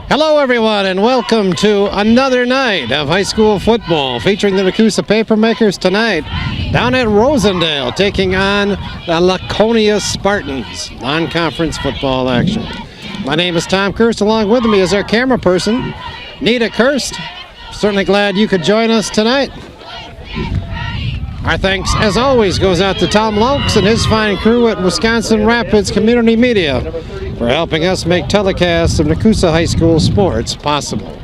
Hello everyone and welcome to another night of high school football featuring the Nekooosa Papermakers tonight down at Rosendale taking on the Laconia Spartans. Non-conference football action. My name is Tom Kirst. Along with me is our camera person, Nekooosa. Certainly glad you could join us tonight. Our thanks, as always, goes out to Tom Lokes and his fine crew at Wisconsin Rapids Community Media for helping us make telecasts of Nekooosa High School sports possible.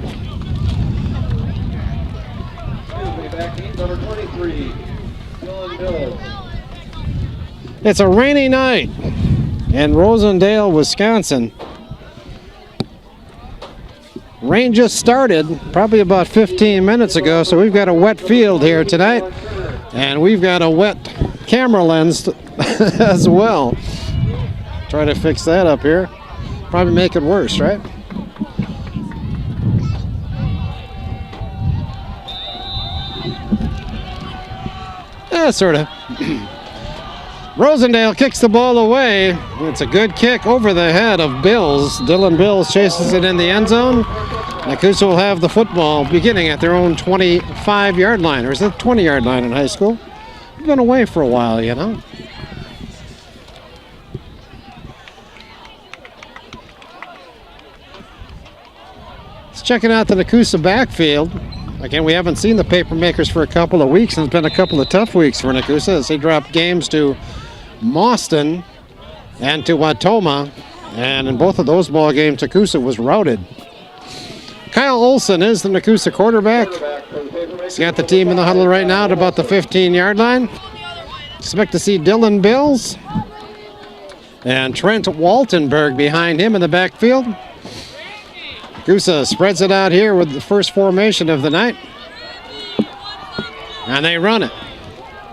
It's a rainy night in Rosendale, Wisconsin. Rain just started probably about 15 minutes ago, so we've got a wet field here tonight. And we've got a wet camera lens as well. Try to fix that up here. Probably make it worse, right? Yeah, sort of. Rosendale kicks the ball away. It's a good kick over the head of Bills. Dylan Bills chases it in the end zone. Nekooosa will have the football beginning at their own 25-yard line, or is it 20-yard line in high school? We've been away for a while, you know. Let's checking out the Nekooosa backfield. Again, we haven't seen the Papermakers for a couple of weeks, and it's been a couple of tough weeks for Nekooosa as they dropped games to Mauston and to Watoma, and in both of those ball games, Nekooosa was routed. Kyle Olson is the Nekooosa quarterback. He's got the team in the huddle right now at about the 15-yard line. Expect to see Dylan Bills and Trent Waltenberg behind him in the backfield. Nekooosa spreads it out here with the first formation of the night. And they run it.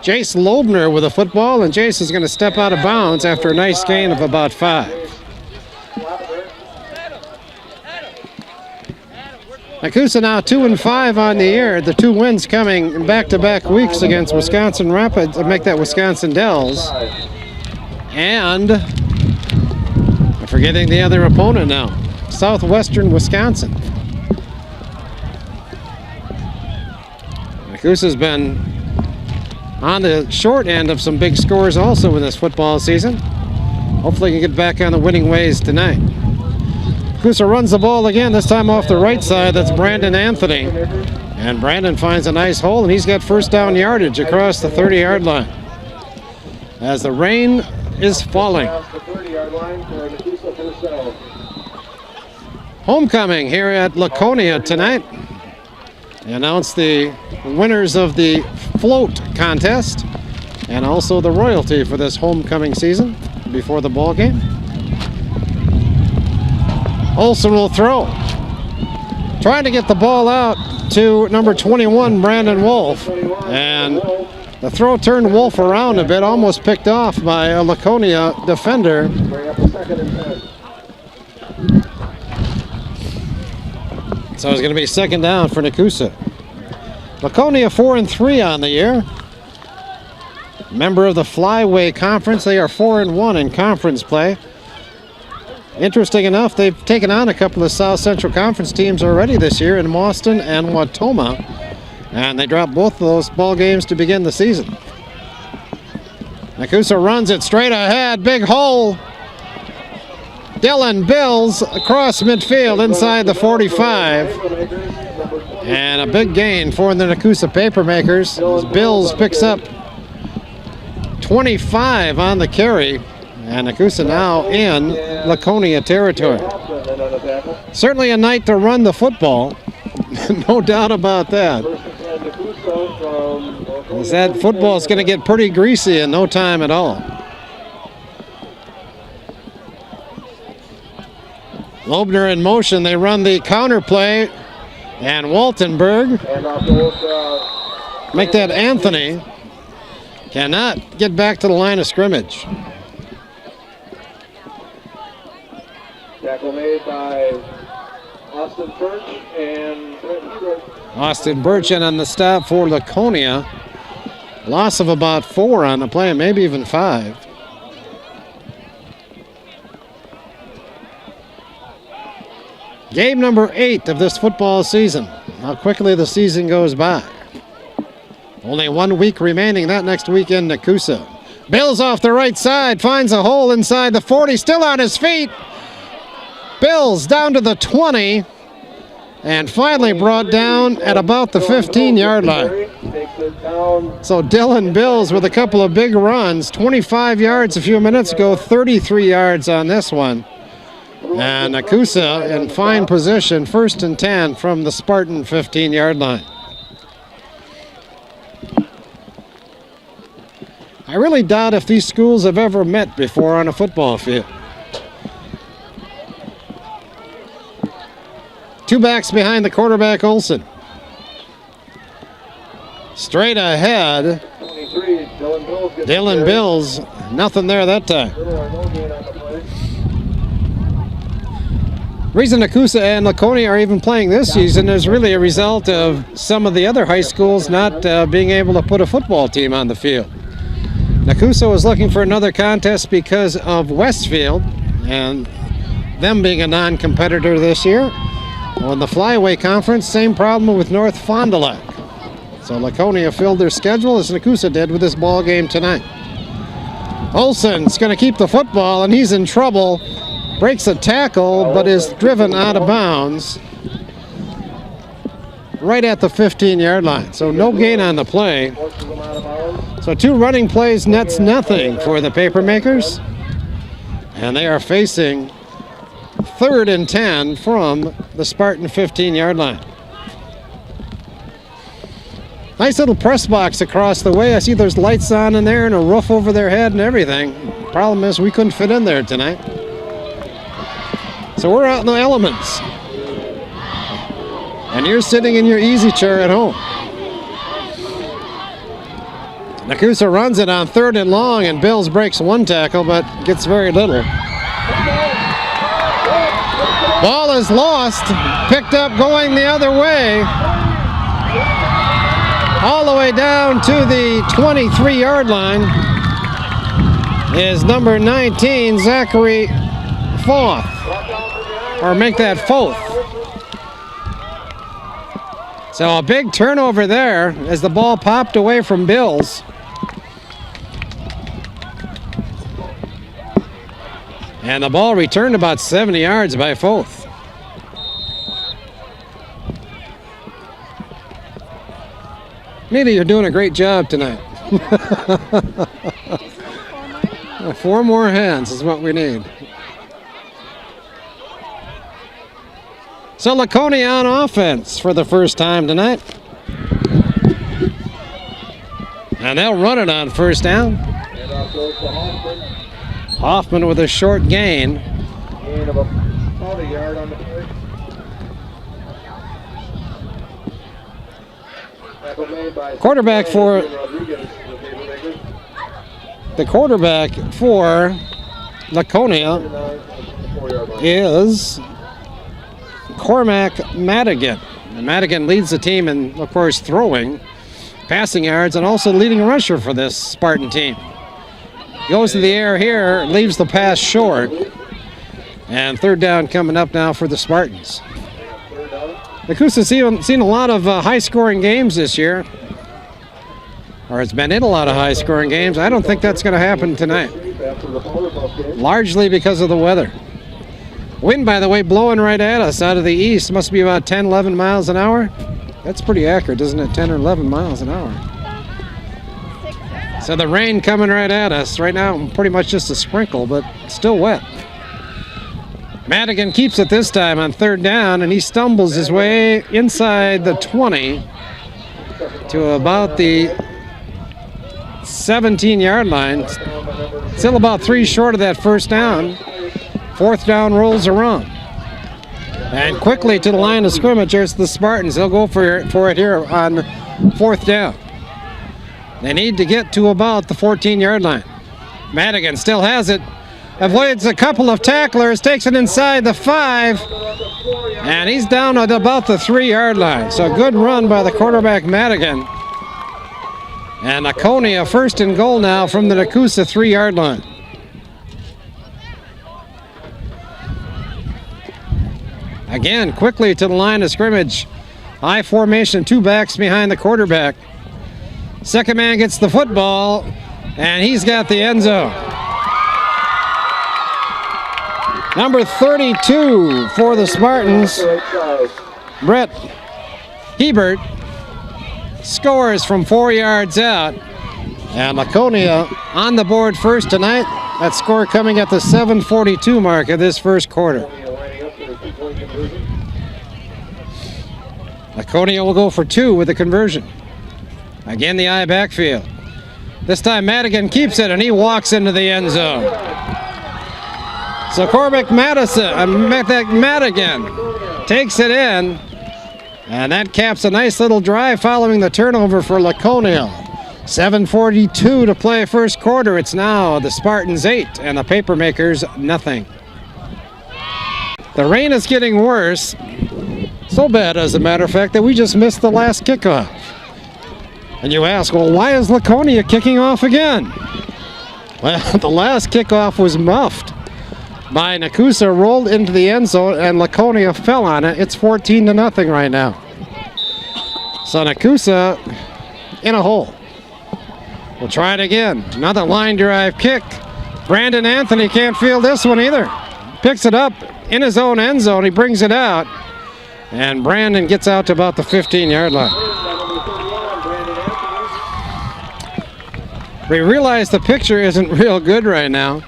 Jace Loebner with the football, and Jace is going to step out of bounds after a nice gain of about 5. Nekooosa now 2-5 on the year. The 2 wins coming in back-to-back weeks against Wisconsin Rapids, make that Wisconsin Dells. And I'm forgetting the other opponent now, Southwestern Wisconsin. Nekooosa's been on the short end of some big scores also in this football season. Hopefully he can get back on the winning ways tonight. Nekooosa runs the ball again, this time off the right side. That's Brandon Anthony. And Brandon finds a nice hole, and he's got first down yardage across the 30-yard line as the rain is falling. Homecoming here at Laconia tonight. They announced the winners of the float contest and also the royalty for this homecoming season before the ball game. Olson will throw. Trying to get the ball out to number 21, Brandon Wolf. And the throw turned Wolf around a bit, almost picked off by a Laconia defender. So it's going to be second down for Nekooosa. Laconia 4-3 on the year. Member of the Flyway Conference. They are 4-1 in conference play. Interesting enough, they've taken on a couple of South Central Conference teams already this year in Mauston and Watoma, and they dropped both of those ball games to begin the season. Nekooosa runs it straight ahead, big hole. Dylan Bills across midfield inside the 45, and a big gain for the Nekooosa Papermakers as Bills picks up 25 on the carry. And Nekooosa now in Laconia territory. Certainly a night to run the football. No doubt about that. As that football is going to get pretty greasy in no time at all. Loebner in motion. They run the counter play. And Waltenberg. Make that Anthony. Cannot get back to the line of scrimmage. Tackle made by Austin Birch and Austin Birch in on the stop for Laconia. Loss of about 4 on the play, maybe even 5. Game number 8 of this football season. How quickly the season goes by. Only 1 week remaining, that next weekend, Nekooosa. Bills off the right side, finds a hole inside the 40, still on his feet. Bills down to the 20, and finally brought down at about the 15-yard line. So Dylan Bills with a couple of big runs, 25 yards a few minutes ago, 33 yards on this one. And Nekooosa in fine position, 1st and 10 from the Spartan 15-yard line. I really doubt if these schools have ever met before on a football field. 2 backs behind the quarterback, Olsen. Straight ahead. 23, Dylan Bills, nothing there that time. Reason Nekooosa and Laconia are even playing this season is really a result of some of the other high schools not being able to put a football team on the field. Nekooosa was looking for another contest because of Westfield and them being a non-competitor this year. Well, in the Flyway Conference, same problem with North Fond du Lac. So Laconia filled their schedule as Nekooosa did with this ball game tonight. Olsen's going to keep the football, and he's in trouble. Breaks a tackle, but is driven out of bounds right at the 15-yard line. So no gain on the play. So 2 running plays nets nothing for the Papermakers. And they are facing 3rd and 10 from the Spartan 15-yard line. Nice little press box across the way. I see there's lights on in there and a roof over their head and everything. Problem is we couldn't fit in there tonight. So we're out in the elements. And you're sitting in your easy chair at home. Nekooosa runs it on 3rd and long, and Bills breaks 1 tackle, but gets very little. Ball is lost, picked up going the other way. All the way down to the 23-yard line is number 19, Zachary Foth. Or make that Foth. So a big turnover there as the ball popped away from Bills. And the ball returned about 70 yards by Foth. Neely, you're doing a great job tonight. 4 more hands is what we need. So Laconia on offense for the first time tonight. And they'll run it on 1st down. Hoffman with a short gain. Gain of about a yard on the play. Quarterback for the quarterback for Laconia is Cormac Madigan. And Madigan leads the team in, of course, throwing, passing yards, and also leading rusher for this Spartan team. Goes to the air here, leaves the pass short. And 3rd down coming up now for the Spartans. Nekooosa's seen a lot of high-scoring games this year. Or it's been in a lot of high-scoring games. I don't think that's going to happen tonight. Largely because of the weather. Wind, by the way, blowing right at us out of the east. Must be about 10, 11 miles an hour. That's pretty accurate, isn't it? 10 or 11 miles an hour. So the rain coming right at us. Right now, pretty much just a sprinkle, but still wet. Madigan keeps it this time on 3rd down, and he stumbles his way inside the 20 to about the 17-yard line. Still about 3 short of that 1st down. 4th down rolls around. And quickly to the line of scrimmage, there's the Spartans. They'll go for it here on 4th down. They need to get to about the 14-yard line. Madigan still has it. Avoids a couple of tacklers, takes it inside the 5, and he's down at about the 3-yard line. So a good run by the quarterback, Madigan. And Laconia 1st and goal now from the Nekooosa 3-yard line. Again, quickly to the line of scrimmage. High formation, 2 backs behind the quarterback. Second man gets the football, and he's got the end zone. Number 32 for the Spartans, Brett Hebert, scores from 4 yards out. And Laconia on the board first tonight. That score coming at the 7:42 mark of this first quarter. Laconia will go for 2 with the conversion. Again, the I backfield. This time Madigan keeps it, and he walks into the end zone. So Cormac Madigan takes it in, and that caps a nice little drive following the turnover for Laconia. 7:42 to play first quarter. It's now the Spartans 8 and the Papermakers nothing. The rain is getting worse. So bad, as a matter of fact, that we just missed the last kickoff. And you ask, well, why is Laconia kicking off again? Well, the last kickoff was muffed by Nekooosa, rolled into the end zone, and Laconia fell on it. It's 14-0 right now. So Nekooosa in a hole. We'll try it again. Another line drive kick. Brandon Anthony can't field this one either. Picks it up in his own end zone. He brings it out. And Brandon gets out to about the 15-yard line. We realize the picture isn't real good right now.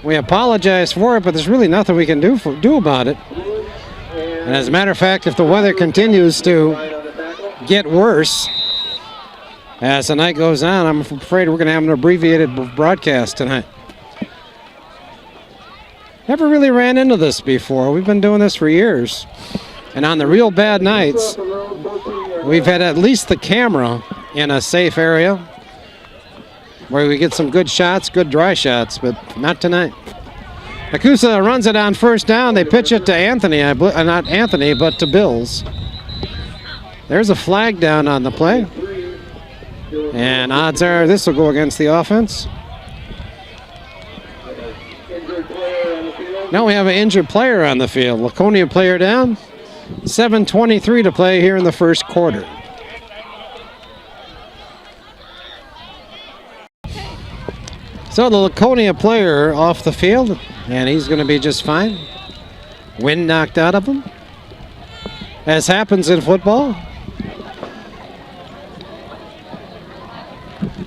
We apologize for it, but there's really nothing we can do about it. And as a matter of fact, if the weather continues to get worse as the night goes on, I'm afraid we're going to have an abbreviated broadcast tonight. Never really ran into this before. We've been doing this for years. And on the real bad nights, we've had at least the camera in a safe area where we get some good shots, good dry shots, but not tonight. Nekooosa runs it on first down. They pitch it to Anthony, not Anthony, but to Bills. There's a flag down on the play. And odds are this will go against the offense. Now we have an injured player on the field. Laconia player down. 7:23 to play here in the first quarter. So the Laconia player off the field, and he's going to be just fine. Wind knocked out of him, as happens in football.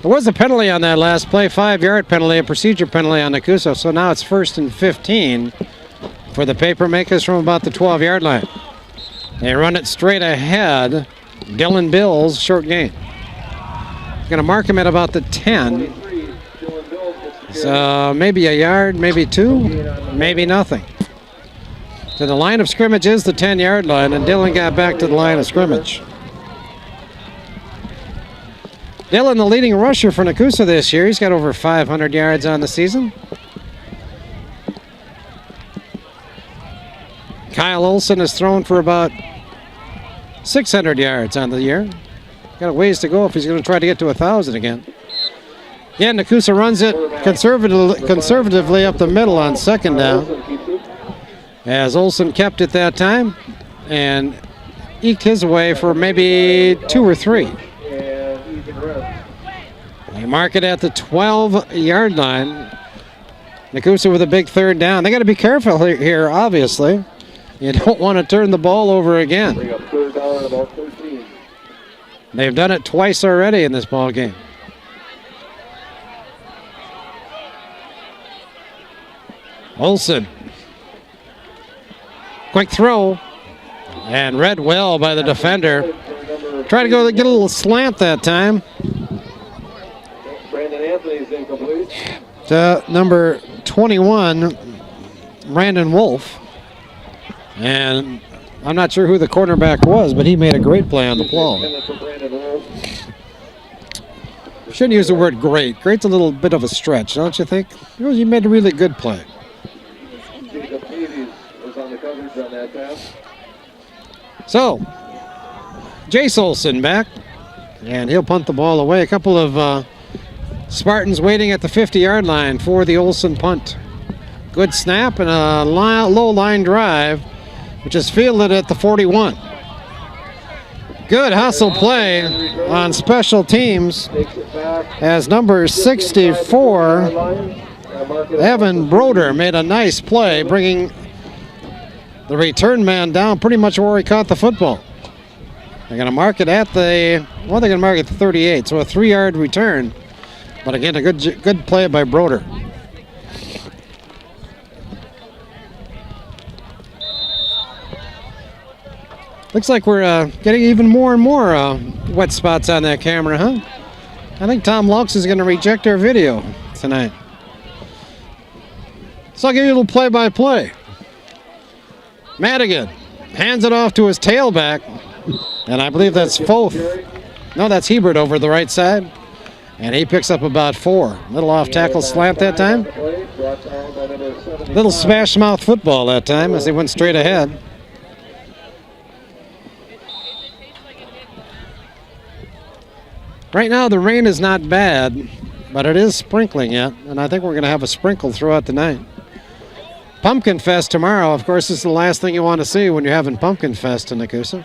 There was a penalty on that last play, 5-yard penalty, a procedure penalty on Nekooosa. So now it's 1st and 15 for the Papermakers from about the 12-yard line. They run it straight ahead. Dylan Bills, short gain. Going to mark him at about the 10. So maybe a yard, maybe 2, maybe nothing. So the line of scrimmage is the 10-yard line, and Dylan got back to the line of scrimmage. Dylan, the leading rusher for Nekooosa this year. He's got over 500 yards on the season. Kyle Olson has thrown for about 600 yards on the year. Got a ways to go if he's going to try to get to 1,000 again. Again, Nekooosa runs it conservatively up the middle on second down, as Olson kept it that time and eked his way for maybe 2 or 3. They mark it at the 12-yard line. Nekooosa with a big third down. They got to be careful here, obviously. You don't want to turn the ball over again. They've done it twice already in this ball game. Olson. Quick throw. And read well by the defender. Trying to go get a little slant that time. Brandon Anthony's incomplete. To number 21, Brandon Wolf. And I'm not sure who the cornerback was, but he made a great play on the ball. Shouldn't use the word great. Great's a little bit of a stretch, don't you think? You made a really good play. So, Jace Olson back, and he'll punt the ball away. A couple of Spartans waiting at the 50-yard line for the Olson punt. Good snap and a low line drive which is fielded at the 41. Good hustle play on special teams as number 64, Evan Broder, made a nice play, bringing the return man down pretty much where he caught the football. They're going to mark it at the, well, they're going to mark it at the 38, so a 3-yard return. But again, a good play by Broder. Looks like we're getting even more and more wet spots on that camera, huh? I think Tom Laux is going to reject our video tonight. So I'll give you a little play-by-play. Madigan hands it off to his tailback, and I believe that's Foth. No, that's Hebert over the right side, and he picks up about 4. Little off-tackle slant that time. Little smash-mouth football that time as he went straight ahead. Right now, the rain is not bad, but it is sprinkling yet, and I think we're going to have a sprinkle throughout the night. Pumpkin Fest tomorrow, of course, is the last thing you want to see when you're having Pumpkin Fest in Nekooosa.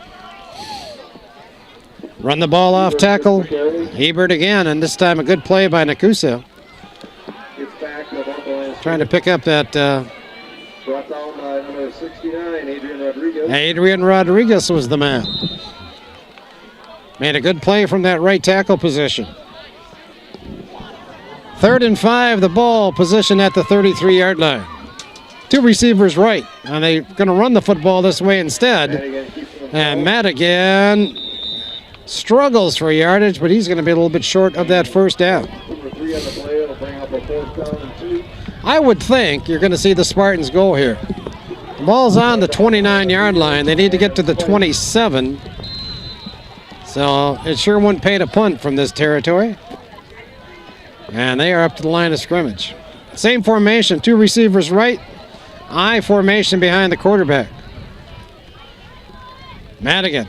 Run the ball off tackle. Hebert again, and this time a good play by Nekooosa. Trying to pick up that... Brought down by number 69, Adrian Rodriguez. Adrian Rodriguez was the man. Made a good play from that right tackle position. 3rd and 5, the ball position at the 33-yard line. 2 receivers right, and they're going to run the football this way instead. And Madigan struggles for yardage, but he's going to be a little bit short of that first down. I would think you're going to see the Spartans go here. The ball's on the 29-yard line. They need to get to the 27. So it sure wouldn't pay to punt from this territory. And they are up to the line of scrimmage. Same formation, 2 receivers right, I formation behind the quarterback. Madigan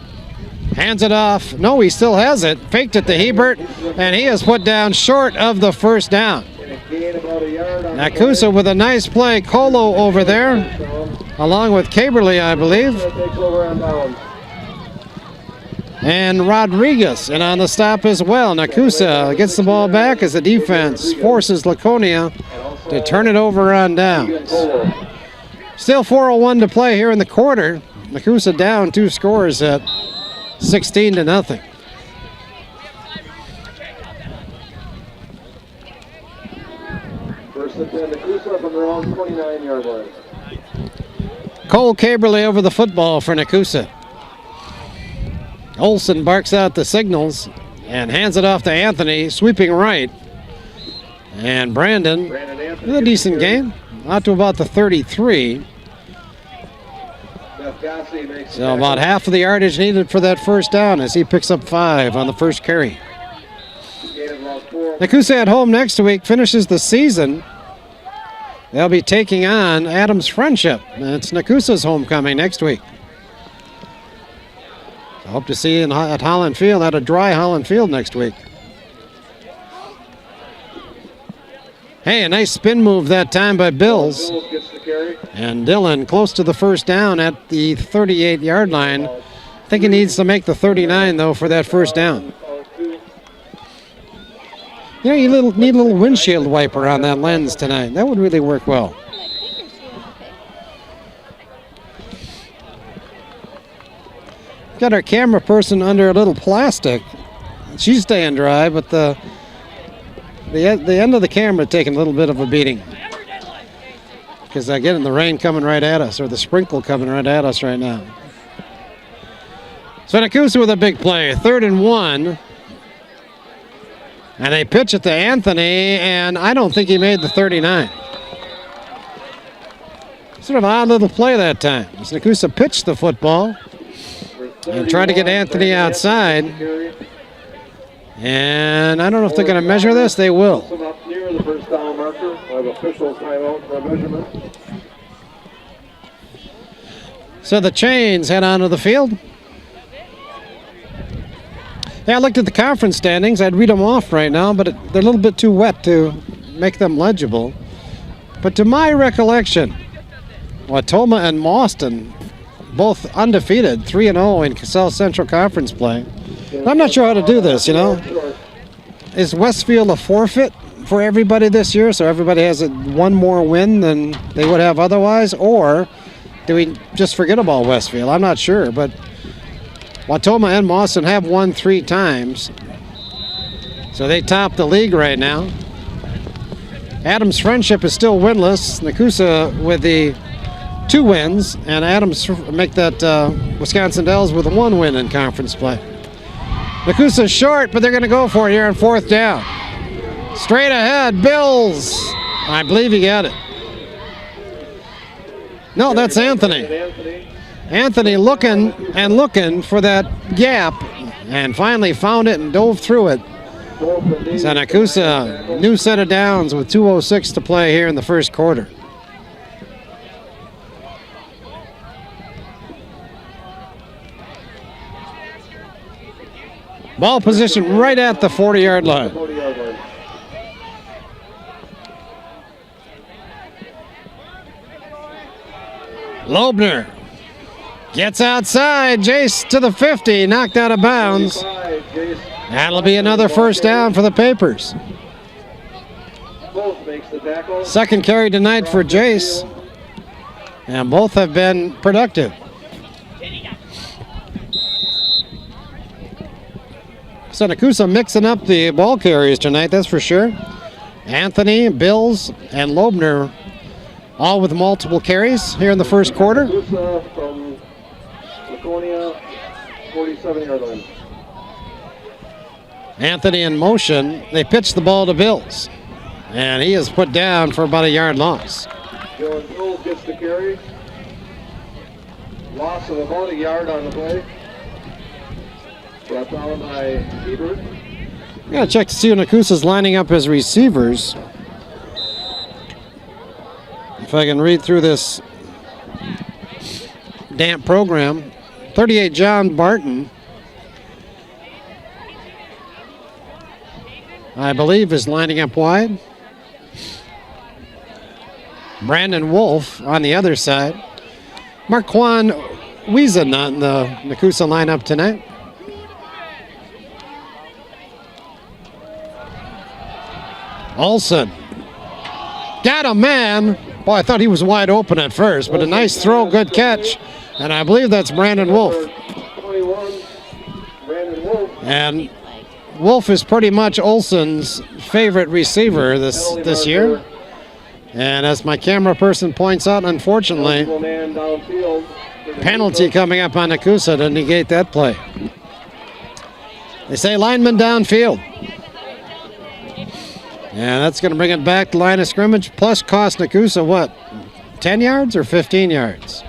hands it off. No, he still has it. Faked it to Hebert, and he is put down short of the first down. Nekooosa with a nice play. Colo over there, along with Caberly, I believe. And Rodriguez, and on the stop as well. Nekooosa gets the ball back as the defense forces Laconia to turn it over on downs. Still 4:01 to play here in the quarter. Nekooosa down 2 scores at 16-0. First and 10, Nekooosa from their own 29-yard line. Cole Caberly over the football for Nekooosa. Olson barks out the signals and hands it off to Anthony, sweeping right. And Brandon with a decent game, out to about the 33. So about half of the yardage needed for that first down as he picks up 5 on the first carry. Nekooosa at home next week, finishes the season. They'll be taking on Adams Friendship. It's Nekooosa's homecoming next week. I hope to see you at Holland Field, at a dry Holland Field next week. Hey, a nice spin move that time by Bills. And Dillon close to the first down at the 38-yard line. I think he needs to make the 39, though, for that first down. You know, you need a little windshield wiper on that lens tonight. That would really work well. Got our camera person under a little plastic. She's staying dry, but the end of the camera taking a little bit of a beating. Because again, the rain coming right at us, or the sprinkle coming right at us right now. So Nekooosa with a big play, 3rd and 1. And they pitch it to Anthony, and I don't think he made the 39. Sort of an odd little play that time. Nekooosa pitched the football and tried to get Anthony outside. And I don't know if they're going to measure this. They will. Near the first down marker. Officials timeout for a measurement. So the Chains head onto the field. Yeah, I looked at the conference standings. I'd read them off right now, but they're a little bit too wet to make them legible. But to my recollection, Watoma and Mauston both undefeated, 3-0 in South Central Conference play. I'm not sure how to do this, you know. Is Westfield a forfeit for everybody this year, so everybody has one more win than they would have otherwise, or do we just forget about Westfield? I'm not sure, but Wautoma and Mauston have won 3 times, so they top the league right now. Adams Friendship is still winless. Nekooosa with the 2 wins, and Adams make that Wisconsin Dells with a 1 win in conference play. Nekooosa's short, but they're going to go for it here on 4th down. Straight ahead, Bills. I believe he got it. No, that's Anthony. Anthony looking and looking for that gap, and finally found it and dove through it. So Nekooosa, new set of downs with 2:06 to play here in the first quarter. Ball position right at the 40-yard line. Loebner gets outside. Jace to the 50, knocked out of bounds. That'll be another first down for the Papers. Second carry tonight for Jace, and both have been productive. So Nekooosa mixing up the ball carriers tonight, that's for sure. Anthony, Bills, and Loebner all with multiple carries here in the first quarter. From Laconia, 47-yard line. Anthony in motion. They pitch the ball to Bills, and he is put down for about a yard loss. Dylan Bills gets the carry. Loss of about a yard on the play. Brought down by Hebert. Gotta check to see when Nekooosa's lining up his receivers. If I can read through this damp program. 38, John Barton, I believe, is lining up wide. Brandon Wolf on the other side. Marquand Wiesen on the Nekooosa lineup tonight. Olsen got a man. Boy, I thought he was wide open at first, but a nice throw, good catch. And I believe that's Brandon Wolf. 21, Brandon Wolf. And Wolf is pretty much Olsen's favorite receiver this year. And as my camera person points out, unfortunately, penalty coming up on Nekooosa to negate that play. They say lineman downfield. And that's going to bring it back to line of scrimmage, plus cost Nekooosa, what, 10 yards or 15 yards?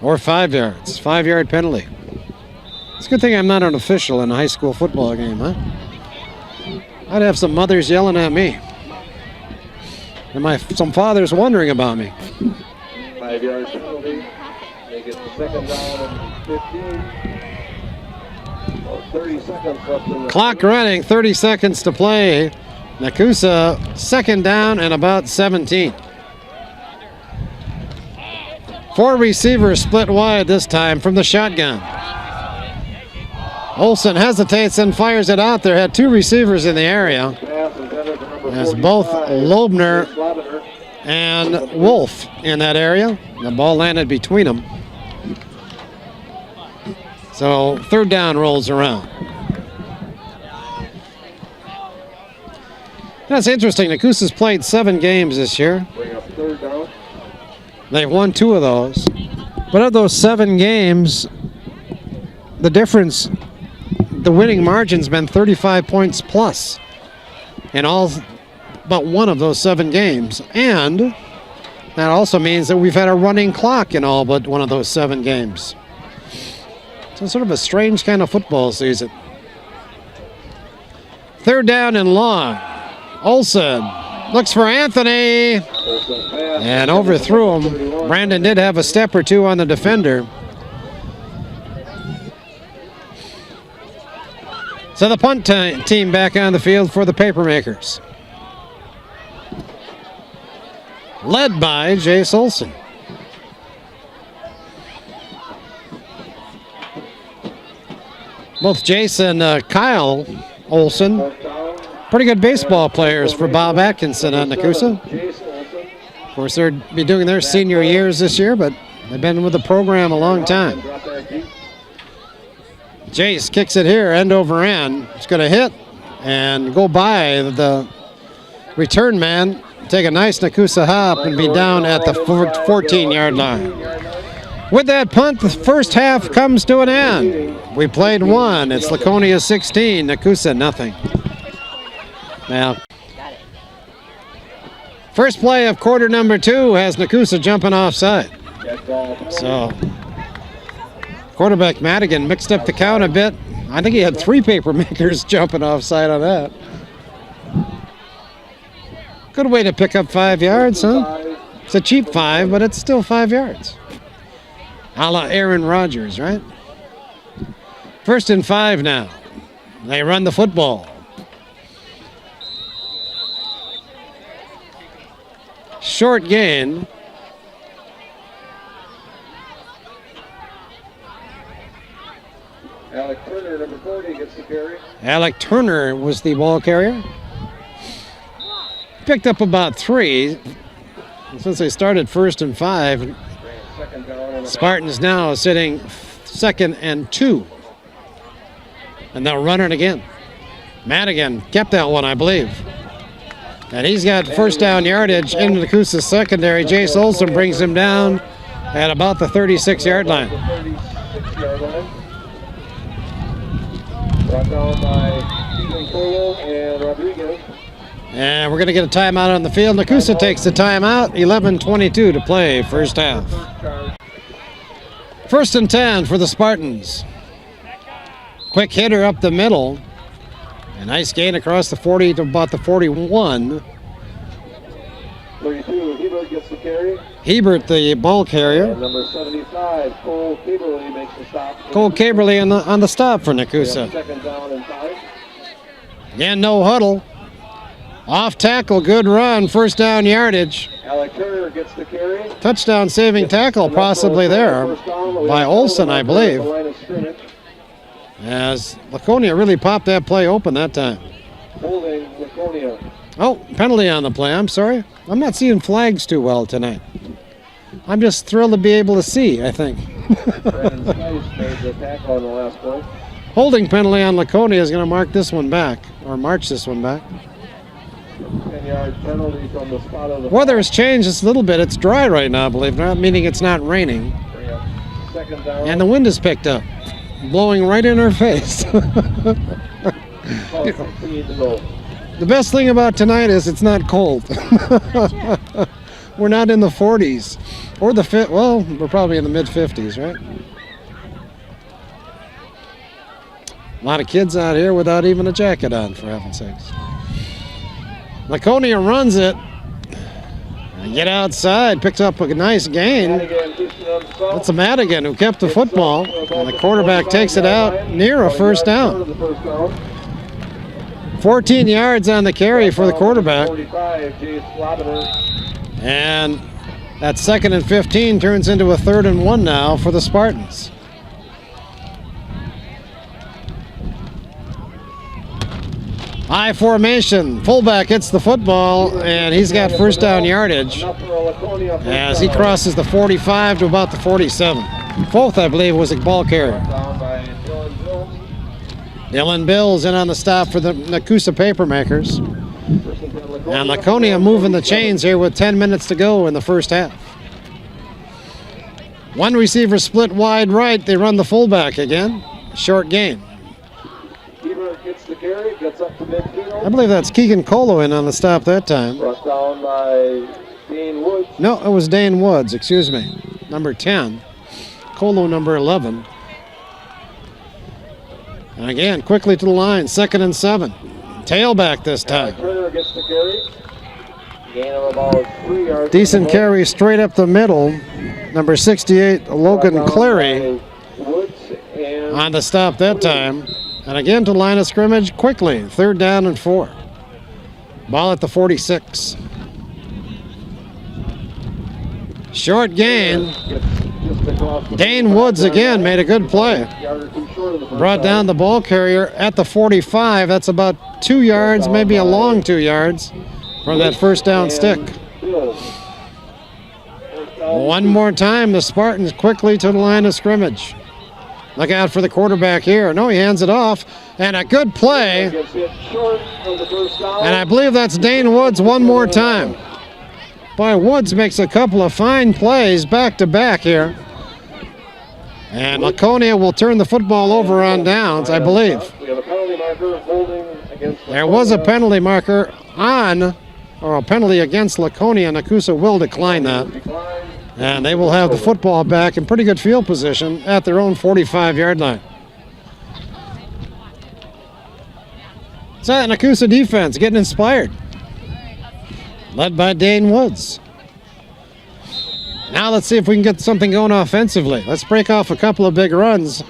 Or 5 yards, 5-yard penalty. It's a good thing I'm not an official in a high school football game, huh? I'd have some mothers yelling at me. And some fathers wondering about me. 5 yards penalty. They get the second down and 15. 30 seconds left in the Clock running, 30 seconds to play. Nekooosa, second down and about 17. 4 receivers split wide this time from the shotgun. Olsen hesitates and fires it out there. Had 2 receivers in the area. As both Loebner and Wolf in that area. The ball landed between them. So third down rolls around. That's interesting. Nekooosa's played 7 games this year. They've won 2 of those. But of those 7 games, the difference, the winning margin's been 35 points plus in all but one of those 7 games. And that also means that we've had a running clock in all but one of those 7 games. So sort of a strange kind of football season. Third down and long. Olsen looks for Anthony and overthrew him. Brandon did have a step or 2 on the defender. So the punt team back on the field for the Papermakers. Led by Jace Olsen. Both Jason and Kyle Olson, Fourth down. pretty good baseball players for Bob Atkinson at Nekooosa. Jason Olson. Of course, they'll be doing their senior years this year, but they've been with the program a long time. Drop back deep. Jace kicks it here, end over end. It's going to hit and go by the return man. Take a nice Nekooosa hop and be down at the 14-yard line. With that punt, the first half comes to an end. We played one. It's Laconia 16, Nekooosa nothing. Now, first play of quarter number 2 has Nekooosa jumping offside. So, quarterback Madigan mixed up the count a bit. I think he had 3 paper makers jumping offside on that. Good way to pick up 5 yards, huh? It's a cheap 5, but it's still 5 yards. A la Aaron Rodgers, right? 1st and 5 now. They run the football. Short gain. Alec Turner, number 40, gets the carry. Alec Turner was the ball carrier. Picked up about 3. Since they started 1st and 5, Second down on the Spartans now sitting 2nd and 2. And they'll run it again. Madigan kept that one, I believe. And he's got first down yardage into the Nekooosa secondary. Jace Olson brings him down at about the 36-yard line. 36-yard line. Brought down by Stephen Colo and Rodriguez. And we're going to get a timeout on the field. Nekooosa takes the timeout. 11:22 to play, first half. 1st and 10 for the Spartans. Quick hitter up the middle. A nice gain across the 40 to about the 41. 32, Hebert gets the carry. Hebert, the ball carrier. And number 75, Cole Caberly makes the stop. Cole Caberly on the stop for Nekooosa. Second down and 5. Again, no huddle. Off tackle, good run, first down yardage. Alec Turner gets the carry. Touchdown saving tackle possibly there by Olson, I believe. As Laconia really popped that play open that time. Holding Laconia. Oh, penalty on the play, I'm sorry. I'm not seeing flags too well tonight. I'm just thrilled to be able to see, I think. Brandon Spice made the tackle on the last play. Holding penalty on Laconia is going to mark this one back, or march this one back. 10-yard penalty from the spot of the Weather has changed just a little bit. It's dry right now, believe it or not, meaning it's not raining. second down. And the wind is picked up, blowing right in our face. 16 to go. The best thing about tonight is it's not cold. We're not in the 40s. Or the well, we're probably in the mid-50s, right? A lot of kids out here without even a jacket on, for heaven's sakes. Laconia runs it. Get outside, picks up a nice gain. That's a Madigan who kept the football. And the quarterback takes it out near a first down. 14 yards on the carry for the quarterback. And that 2nd and 15 turns into a 3rd and 1 now for the Spartans. High formation, fullback hits the football, and he's got first down yardage as he crosses the 45 to about the 47. Fourth, I believe, was a ball carrier. Dylan Bills in on the stop for the Nekooosa Papermakers. And Laconia moving the chains here with 10 minutes to go in the first half. One receiver split wide right. They run the fullback again. Short gain. Gets the carry, gets up to midfield. I believe that's Keegan Colo in on the stop that time. Brought down by Dane Woods. No, it was Dane Woods, excuse me. Number 10. Colo number 11. And again, quickly to the line, 2nd and 7. Tailback this time. Turner gets the carry. Gain of about 3 yards. Decent carry straight up the middle. Number 68, Logan Clary on the stop that time. And again to line of scrimmage quickly. 3rd down and 4. Ball at the 46. Short gain. Dane Woods again made a good play. Brought down the ball carrier at the 45. That's about 2 yards, maybe a long 2 yards from that first down stick. One more time, the Spartans quickly to the line of scrimmage. Look out for the quarterback here. No, he hands it off. And a good play. And I believe that's Dane Woods one more time. Boy, Woods makes a couple of fine plays back to back here. And Laconia will turn the football over on downs, I believe. There was a penalty marker on, or a penalty against Laconia. Nekooosa will decline that. And they will have the football back in pretty good field position at their own 45-yard line. So Nekooosa defense getting inspired. Led by Dane Woods. Now let's see if we can get something going offensively. Let's break off a couple of big runs.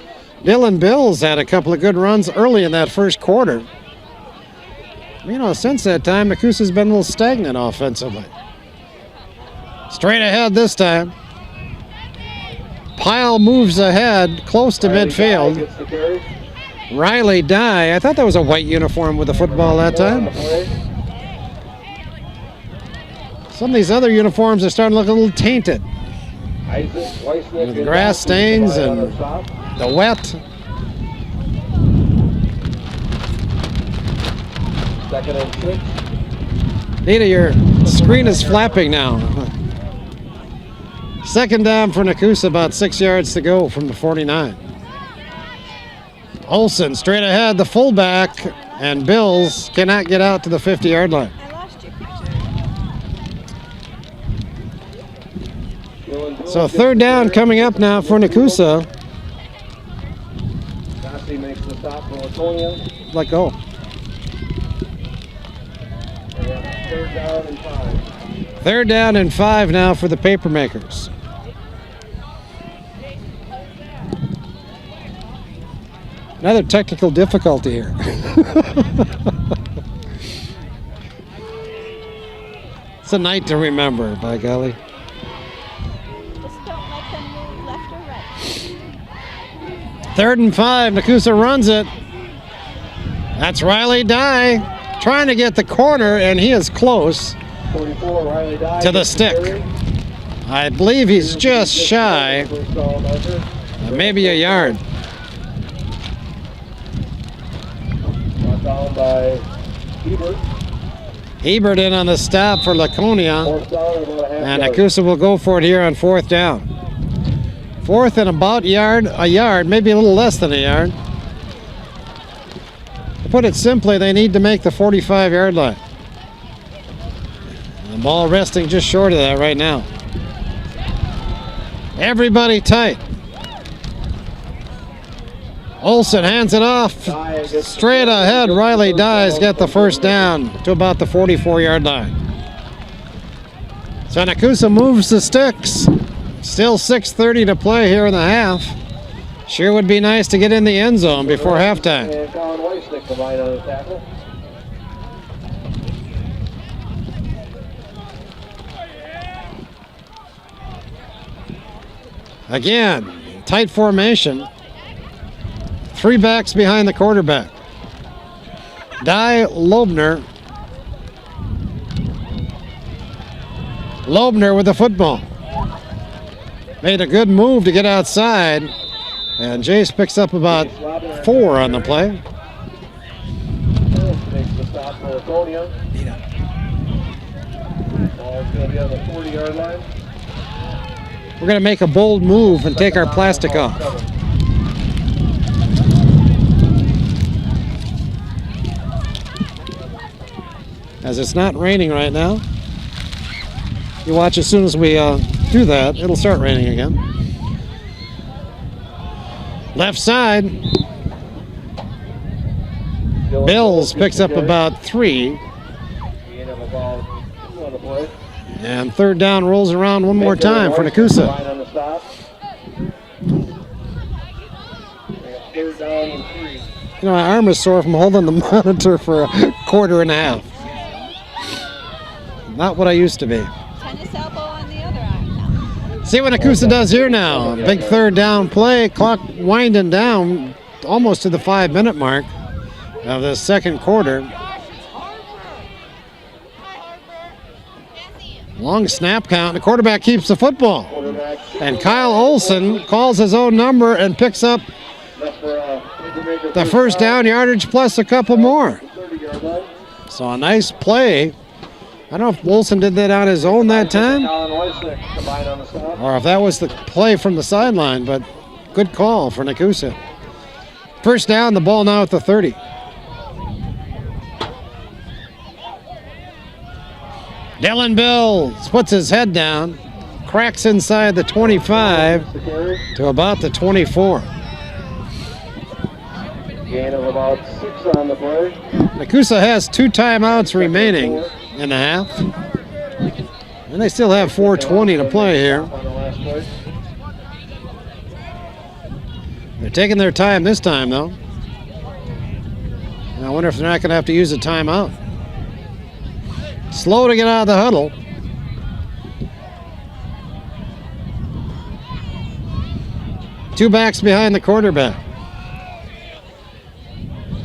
Dylan Bills had a couple of good runs early in that first quarter. You know, since that time, Nekooosa's been a little stagnant offensively. Straight ahead this time. Pyle moves ahead, close to midfield. Riley Dye. I thought that was a white uniform with the football that time. Some of these other uniforms are starting to look a little tainted. With the grass stains and the wet. Second and 6. Nita, your screen is flapping now. Second down for Nekooosa, about 6 yards to go from the 49. Olsen straight ahead, the fullback, and Bills cannot get out to the 50-yard line. So third down coming up now for Nekooosa. Makes the stop for Laconia. Let go. Third down and 5. Third down and 5 now for the Papermakers. Another technical difficulty here. It's a night to remember, by golly. Just don't let them move left or right. Third and 5, Nekooosa runs it. That's Riley Dye trying to get the corner, and he is close 44, Riley Dye to the stick. I believe he's just shy, maybe a yard. Down by Hebert. Hebert in on the stop for Laconia, and Nekooosa will go for it here on fourth down. Fourth and about a yard, maybe a little less than a yard. To put it simply, they need to make the 45-yard line. The ball resting just short of that right now. Everybody tight. Olsen hands it off. Straight ahead, Riley Dye's got the first down to about the 44-yard line. So Nekooosa moves the sticks. Still 6:30 to play here in the half. Sure would be nice to get in the end zone before halftime. And Colin Weissnick combined on the tackle. Again, tight formation. 3 backs behind the quarterback. Dye, Loebner. Loebner with the football. Made a good move to get outside. And Jace picks up about 4 on the play. Makes the stop for Laconia. Ball's going to be on the 40-yard line. We're going to make a bold move and take our plastic off. As it's not raining right now. You watch as soon as we do that, it'll start raining again. Left side. Bills picks up about 3. And third down rolls around one more time for Nekooosa. You know, my arm is sore from holding the monitor for a quarter and a half. Not what I used to be. Tennis elbow on the other arm now. See what Nekooosa does here now. Big third down play. Clock winding down almost to the 5-minute mark of the second quarter. Long snap count. The quarterback keeps the football. And Kyle Olson calls his own number and picks up the first down yardage plus a couple more. So a nice play. I don't know if Olson did that on his own that time or if that was the play from the sideline, but good call for Nekooosa. First down, the ball now at the 30. Dylan Bills puts his head down, cracks inside the 25 to about the 24. Gain of about 6 on the play. Nekooosa has 2 timeouts remaining in the half. And they still have 4:20 to play here. They're taking their time this time, though. And I wonder if they're not going to have to use a timeout. Slow to get out of the huddle. Two backs behind the quarterback.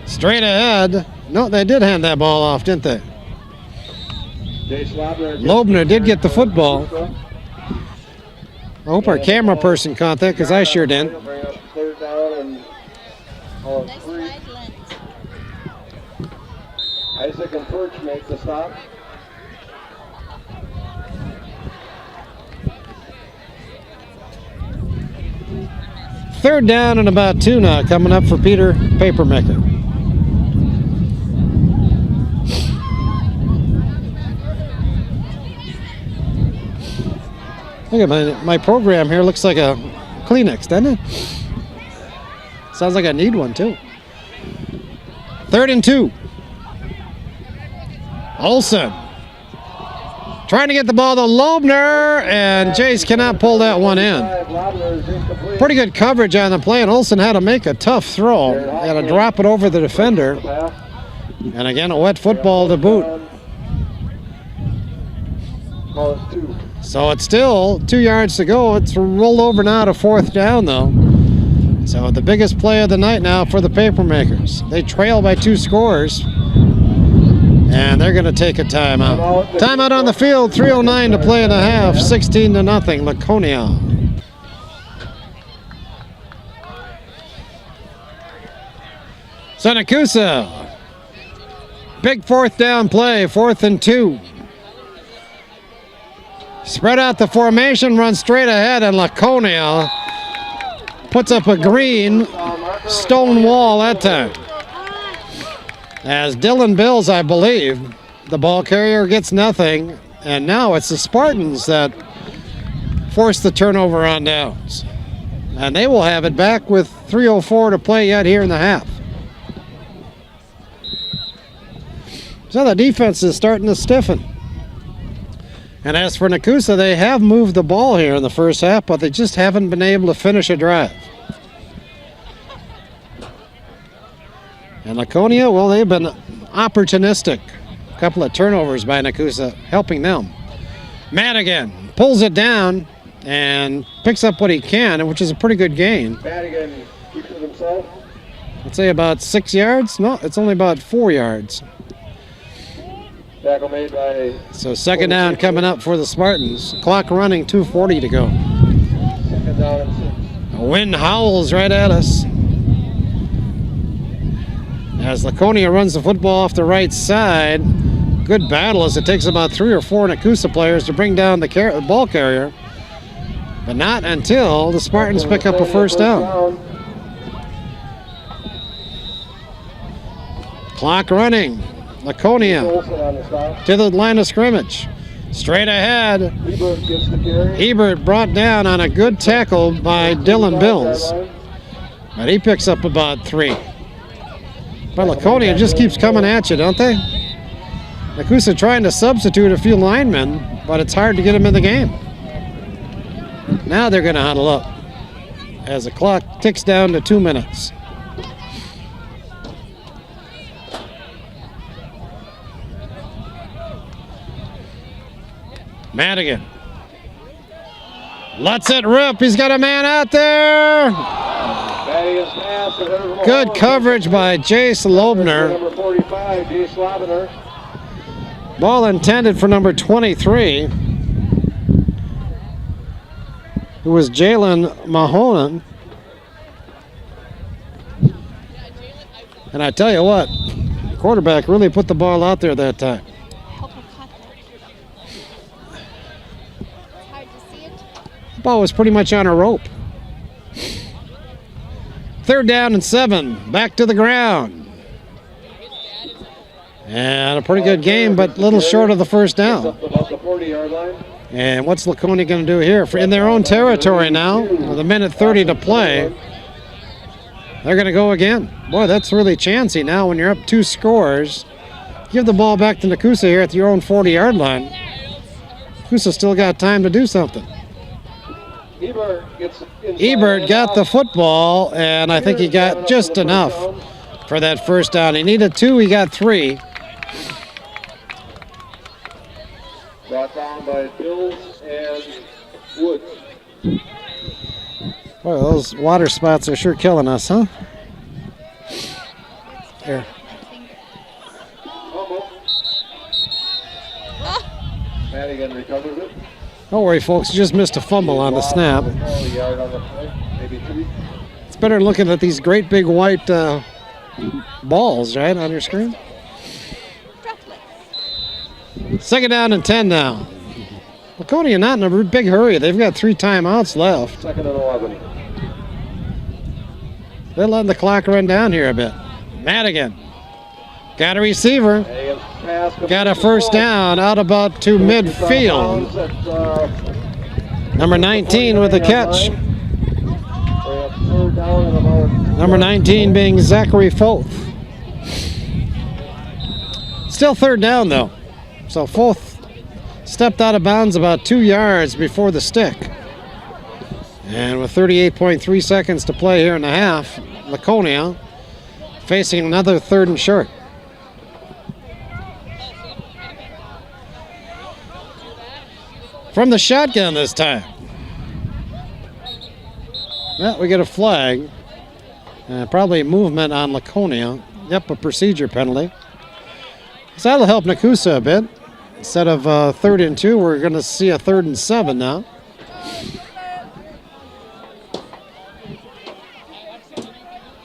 Straight ahead. No, they did hand that ball off, didn't they? Loebner did get the football. I hope our camera person caught that, because I sure didn't. Isaac and Perch make the stop. Third down and about 2 now coming up for Peter Papermaker. Look at my program here, looks like a Kleenex, doesn't it? Sounds like I need one too. 3rd and 2. Olson trying to get the ball to Loebner, and Jace cannot pull that one in. Pretty good coverage on the play, and Olson had to make a tough throw. He had to drop it over the defender. And again, a wet football to boot. So it's still 2 yards to go. It's rolled over now to 4th down, though. So the biggest play of the night now for the Papermakers. They trail by 2 scores. And they're going to take a timeout. Timeout on the field, 3:09 to play in the half, 16-0, Laconia. So Nekooosa, big 4th down play, 4th and 2. Spread out the formation, run straight ahead, and Laconia puts up a green stone wall that time. As Dylan Bills, I believe, the ball carrier gets nothing, and now it's the Spartans that force the turnover on downs. And they will have it back with 3:04 to play yet here in the half. So the defense is starting to stiffen. And as for Nekooosa, they have moved the ball here in the first half, but they just haven't been able to finish a drive. And Laconia, well, they've been opportunistic. A couple of turnovers by Nekooosa helping them. Madigan pulls it down and picks up what he can, which is a pretty good gain. Madigan keeps it himself. I'd say about 6 yards. No, it's only about 4 yards. Tackle made by... So second down coming up for the Spartans. Clock running, 2:40 to go. Second down and 6. The wind howls right at us. As Laconia runs the football off the right side. Good battle as it takes about 3 or 4 Nekooosa players to bring down the ball carrier. But not until the Spartans pick up a first down. Clock running. Laconia to the line of scrimmage. Straight ahead. Ebert brought down on a good tackle by Dylan Bills. But he picks up about 3. But Laconia just keeps coming at you, don't they? Nekooosa trying to substitute a few linemen, but it's hard to get them in the game. Now they're going to huddle up as the clock ticks down to 2 minutes. Madigan Lets it rip. He's got a man out there. Good coverage by Jace Lobner. Number 45, Jace Lobner. Ball intended for number 23, who was Jalen Mahonen. And I tell you what, the quarterback really put the ball out there that time. The ball was pretty much on a rope. 3rd down and 7. Back to the ground. And a pretty good game, but a little short of the first down. About the 40-yard line. And what's Laconia going to do here? In their own territory now, with 1:30 to play, they're going to go again. Boy, that's really chancy now when you're up 2 scores. Give the ball back to Nekooosa here at your own 40-yard line. Nekooosa still got time to do something. Ebert got the football, and I think he got just enough for that first down. He needed 2, he got 3. Brought down by Bills and Woods. Boy, those water spots are sure killing us, huh? Here. Madigan recovers it. Don't worry, folks. You just missed a fumble on the snap. It's better than looking at these great big white balls, right, on your screen. 2nd down and 10 now. Laconia not in a big hurry. They've got 3 timeouts left. 2nd and 11. They're letting the clock run down here a bit. Madigan got a receiver. Got a first down out about to midfield. Number 19 with the catch. Number 19 being Zachary Foth. Still 3rd down though. So Foth stepped out of bounds about 2 yards before the stick. And with 38.3 seconds to play here in the half, Laconia facing another 3rd and short. From the shotgun this time. Well, we get a flag. Probably movement on Laconia. Yep, a procedure penalty. So that'll help Nekooosa a bit. Instead of 3rd and 2, we're going to see a 3rd and 7 now.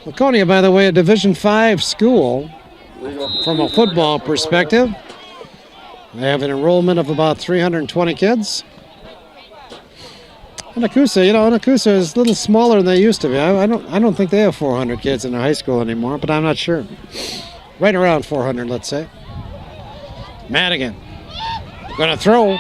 Laconia, by the way, a Division V school from a football perspective. They have an enrollment of about 320 kids. And Nekooosa, Nekooosa is a little smaller than they used to be. I don't think they have 400 kids in their high school anymore, but I'm not sure. Right around 400, let's say. Madigan, gonna throw.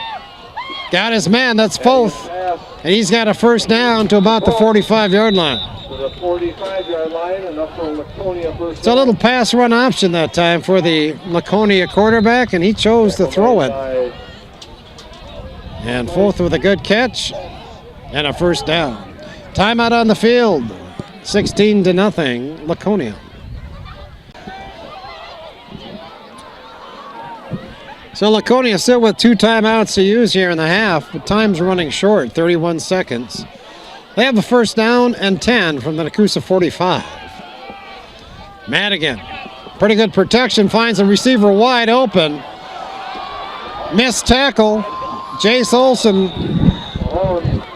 Got his man, that's Foth. And he's got a first down to about the 45-yard line. To the 45-yard line, enough for Laconia first. It's a little pass run option that time for the Laconia quarterback, and he chose to throw it. And Foth with a good catch and a first down. Timeout on the field. 16-0, Laconia. So Laconia still with 2 timeouts to use here in the half, but time's running short, 31 seconds. They have a first down and 10 from the Nekooosa 45. Madigan, pretty good protection, finds a receiver wide open. Missed tackle. Jace Olson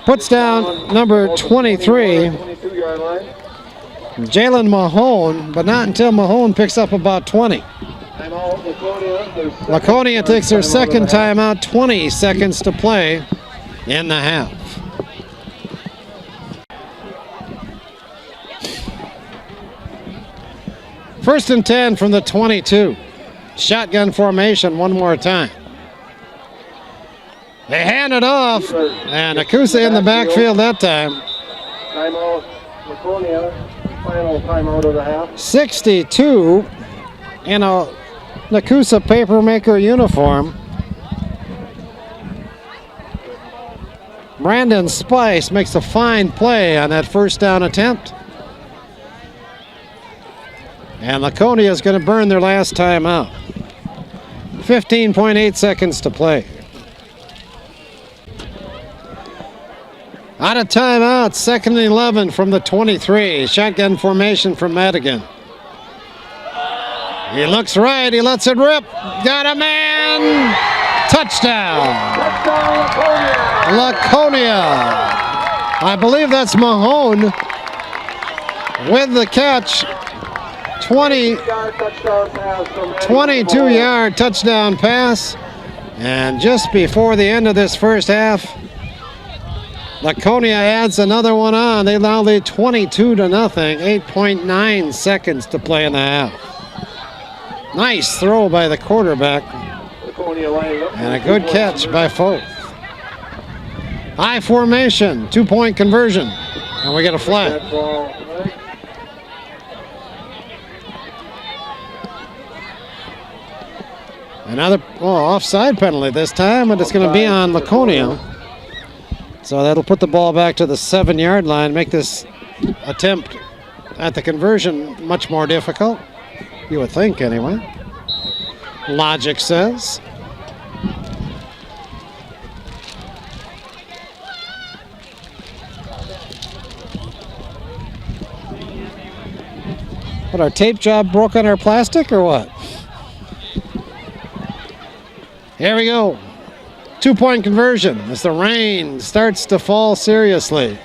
puts down number 23, Jalen Mahone, but not until Mahone picks up about 20. Laconia takes their 2nd timeout, 20 seconds to play in the half. First and 10 from the 22. Shotgun formation one more time. They hand it off, and Nekooosa in the backfield that time. Timeout, Laconia, final timeout of the half. 62 in a Nekooosa Papermaker uniform. Brandon Spice makes a fine play on that first down attempt. And Laconia is going to burn their last time out. 15.8 seconds to play. Out of timeout, 2nd and 11 from the 23. Shotgun formation from Madigan. He looks right, he lets it rip. Got a man! Touchdown! Laconia! I believe that's Mahone with the catch. 22-yard touchdown pass. And just before the end of this first half, Laconia adds another one on. They now lead 22-0. 8.9 seconds to play in the half. Nice throw by the quarterback. And a good catch by Foth. High formation, 2-point conversion. And we get a flag. Another offside penalty this time, but it's going to be on Laconia. So that'll put the ball back to the 7-yard line, make this attempt at the conversion much more difficult. You would think, anyway. Logic says. What, our tape job broke on our plastic or what? Here we go. 2-point conversion as the rain starts to fall seriously.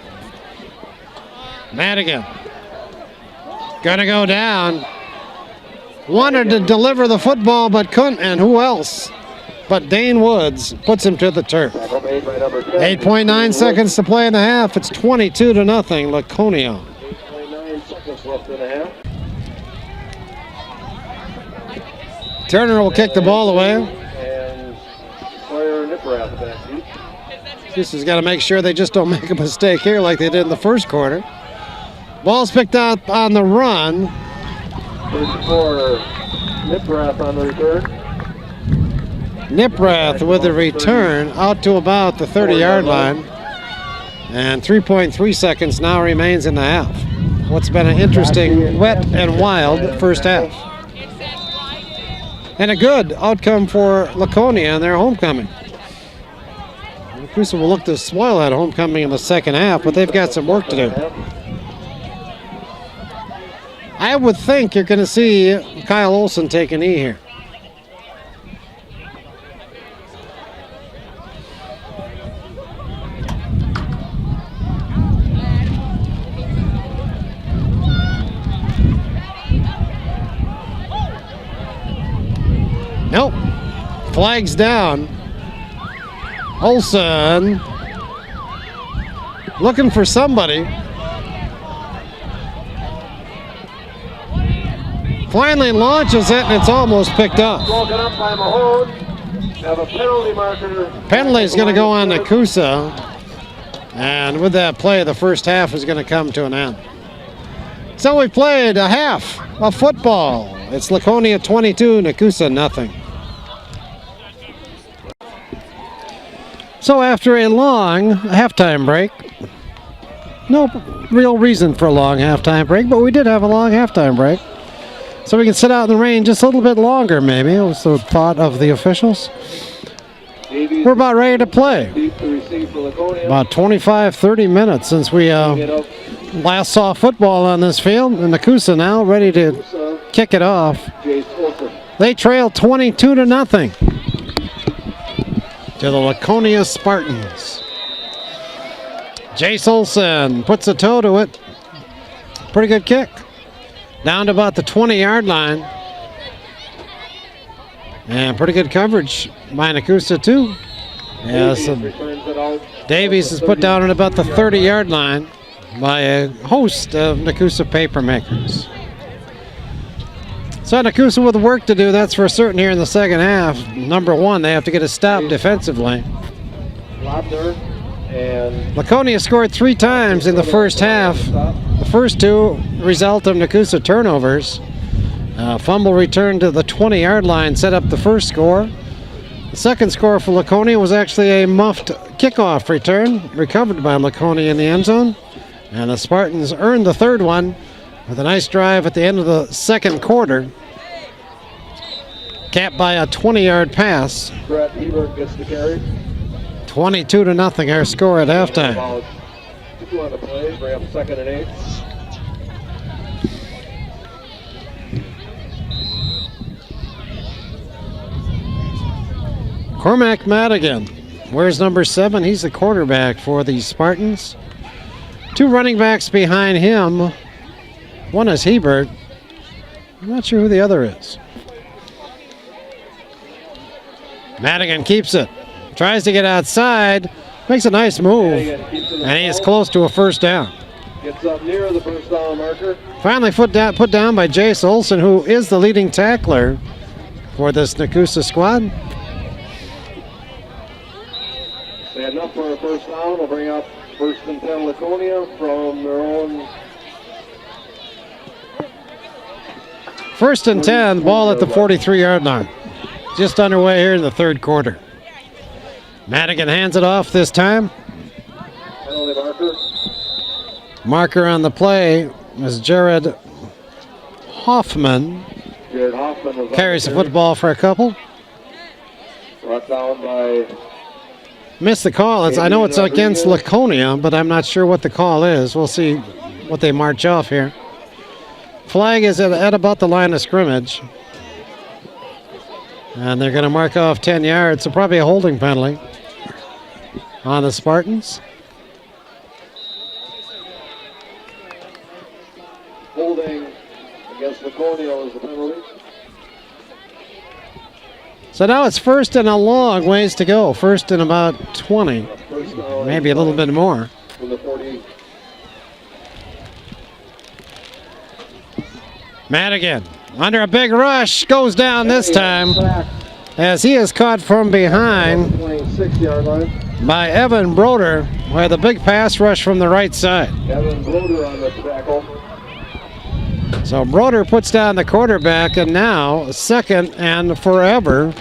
Madigan gonna go down. Wanted to deliver the football but couldn't, and who else but Dane Woods puts him to the turf. 8.9 seconds to play in the half. It's 22-0 Laconia. 8.9 seconds left in the half. Turner will kick the ball away. And Sawyer Nipperath back deep. This has got to make sure they just don't make a mistake here like they did in the first quarter. Ball's picked up on the run. 34, Nipperath on the return. Nipperath with the return out to about the 30-yard line. And 3.3 seconds now remains in the half. What's been an interesting, wet and wild first half. And a good outcome for Laconia in their homecoming. Nekooosa will look to spoil that homecoming in the second half, but they've got some work to do. I would think you're going to see Kyle Olson take a knee here. Nope. Flag's down. Olson looking for somebody. Finally launches it, and it's almost picked up. Broken up by Mahone. Have a penalty marker. Penalty is going to go on Nekooosa. And with that play, the first half is going to come to an end. So we played a half of football. It's Laconia 22, Nekooosa nothing. So after a long halftime break, no real reason for a long halftime break, but we did have a long halftime break. So we can sit out in the rain just a little bit longer, maybe. It was the thought of the officials. We're about ready to play. About 25, 30 minutes since we last saw football on this field. And Nekooosa now ready to kick it off. They trail 22-0 to the Laconia Spartans. Jace Olson puts a toe to it. Pretty good kick. Down to about the 20-yard line. And pretty good coverage by Nekooosa too. Yeah, so Davies is put down at about the 30-yard line by a host of Nekooosa papermakers. So Nekooosa with work to do, that's for certain here in the second half. Number one, they have to get a stop defensively. Laconia scored 3 times in the first half. The first 2 result of Nekooosa turnovers. Fumble return to the 20-yard line set up the first score. The second score for Laconia was actually a muffed kickoff return, recovered by Laconia in the end zone. And the Spartans earned the third one with a nice drive at the end of the second quarter, capped by a 20-yard pass. Brett Ebert gets the carry. 22-0 our score at halftime. 2 on the play. Bring up 2nd and 8. Cormac Madigan. Where's number 7? He's the quarterback for the Spartans. 2 running backs behind him. One is Hebert. I'm not sure who the other is. Madigan keeps it. Tries to get outside. Makes a nice move. And he is close to a first down. Gets up near the first down marker. Finally put down by Jace Olson, who is the leading tackler for this Nekooosa squad. They had enough for a first down. We'll bring up 1st and 10 Laconia from their own. 1st and 10, ball at the 43-yard line. Just underway here in the 3rd quarter. Madigan hands it off this time. Penalty marker. Marker on the play is Jared Hoffman. Jared Hoffman was Carries the football for a couple. Brought down by. Missed the call. I know it's against Laconia, but I'm not sure what the call is. We'll see what they march off here. Flag is at about the line of scrimmage. And they're going to mark off 10 yards, so probably a holding penalty on the Spartans. Holding against Laconia was the penalty. So now it's 1st and a long ways to go. 1st and about 20, maybe a little bit more. From the 40. Madigan under a big rush, goes down this time as he is caught from behind 26-yard line. by Evan Broder with a big pass rush from the right side. Evan Broder on the tackle. So Broder puts down the quarterback, and now 2nd and forever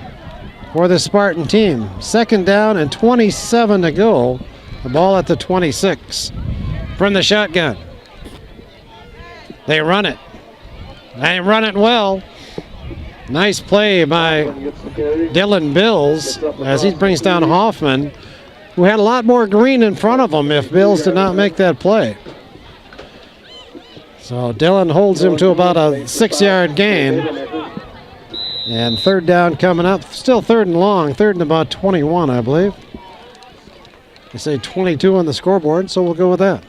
for the Spartan team. 2nd down and 27 to go. The ball at the 26 from the shotgun. They run it. They run it well. Nice play by Dylan Bills as he brings down Hoffman, who had a lot more green in front of him if Bills did not make that play. So Dylan holds him to about a 6-yard gain. And 3rd down coming up. Still 3rd and long. 3rd and about 21, I believe. They say 22 on the scoreboard, so we'll go with that.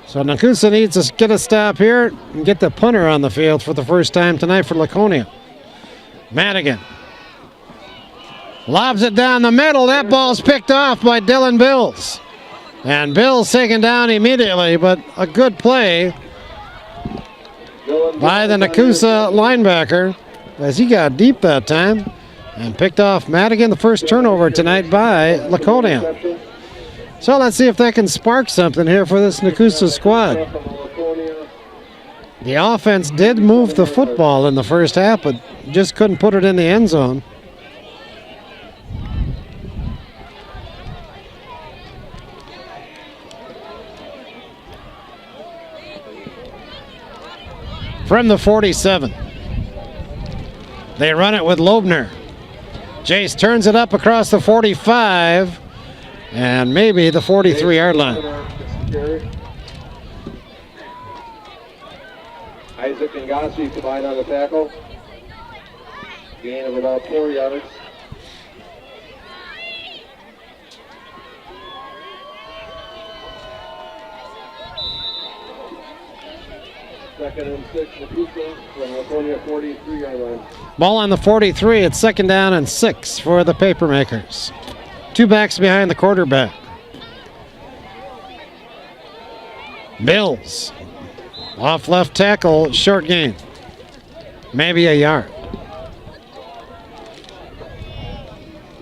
So Nekooosa needs to get a stop here and get the punter on the field for the first time tonight for Laconia. Madigan lobs it down the middle. That ball's picked off by Dylan Bills. And Bills taken down immediately, but a good play by the Nekooosa linebacker as he got deep that time and picked off Madigan, the first turnover tonight by Laconia. So let's see if they can spark something here for this Nekooosa squad. The offense did move the football in the first half, but just couldn't put it in the end zone. From the 47, they run it with Loebner. Jace turns it up across the 45 and maybe the 43-yard line. Isaac and Gossi combined on the tackle. Gain of about 4 yards. Second and 6, Nekooosa from Laconia 43-yard line. Ball on the 43. It's 2nd down and 6 for the Papermakers. 2 backs behind the quarterback. Bills off left tackle, short gain. Maybe a yard.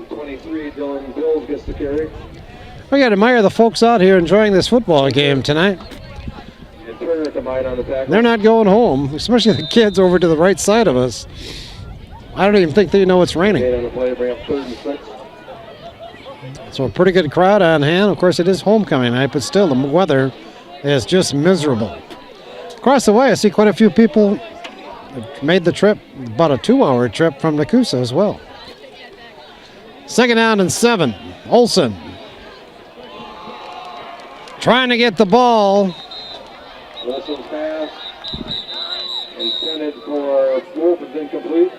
23, Dylan Bills gets the carry. We got to admire the folks out here enjoying this football game tonight. And Turner combined on the tackle. They're not going home, especially the kids over to the right side of us. I don't even think they know it's raining. Gain on the play, bring up 3rd and 6. So a pretty good crowd on hand. Of course, it is homecoming night, but still the weather is just miserable. Across the way, I see quite a few people have made the trip, about a 2-hour trip from Nekooosa as well. 2nd down and 7. Olson Trying to get the ball. Wilson's pass intended for Wolf is incomplete.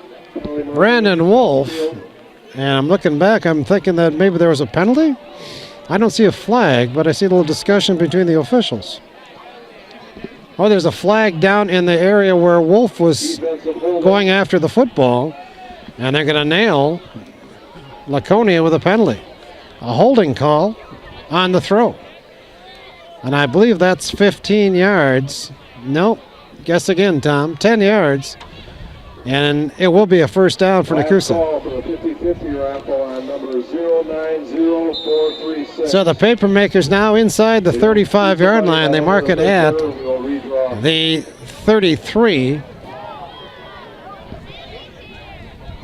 Brandon Wolf. And I'm looking back, I'm thinking that maybe there was a penalty. I don't see a flag, but I see a little discussion between the officials. Oh, there's a flag down in the area where Wolf was going after the football. And they're going to nail Laconia with a penalty. A holding call on the throw. And I believe that's 15 yards. Nope. Guess again, Tom. 10 yards. And it will be a first down for Nekooosa. So the Papermakers now inside the 35-yard line. They mark it at the 33.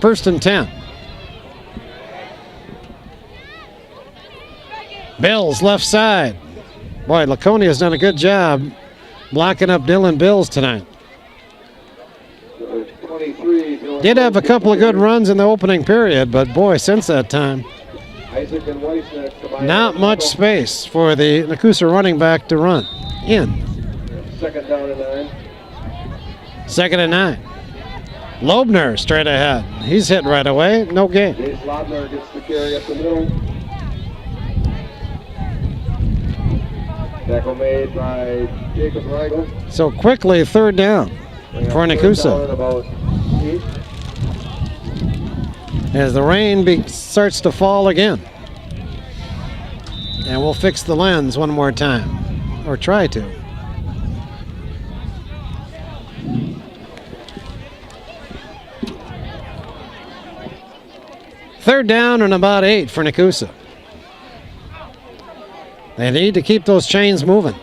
First and 10. Bills left side. Boy, Laconia's done a good job blocking up Dylan Bills tonight. Did have a couple of good runs in the opening period, but boy, since that time, not much space for the Nekooosa running back to run in. Second down and 9. Second and 9. Loebner straight ahead. He's hit right away. No gain. Jace Loebner gets the carry up the middle. Tackle made by Jacob Reigel. So quickly, third down for Nekooosa. As the rain starts to fall again. And we'll fix the lens one more time. Or try to. Third down and about 8 for Nekooosa. They need to keep those chains moving.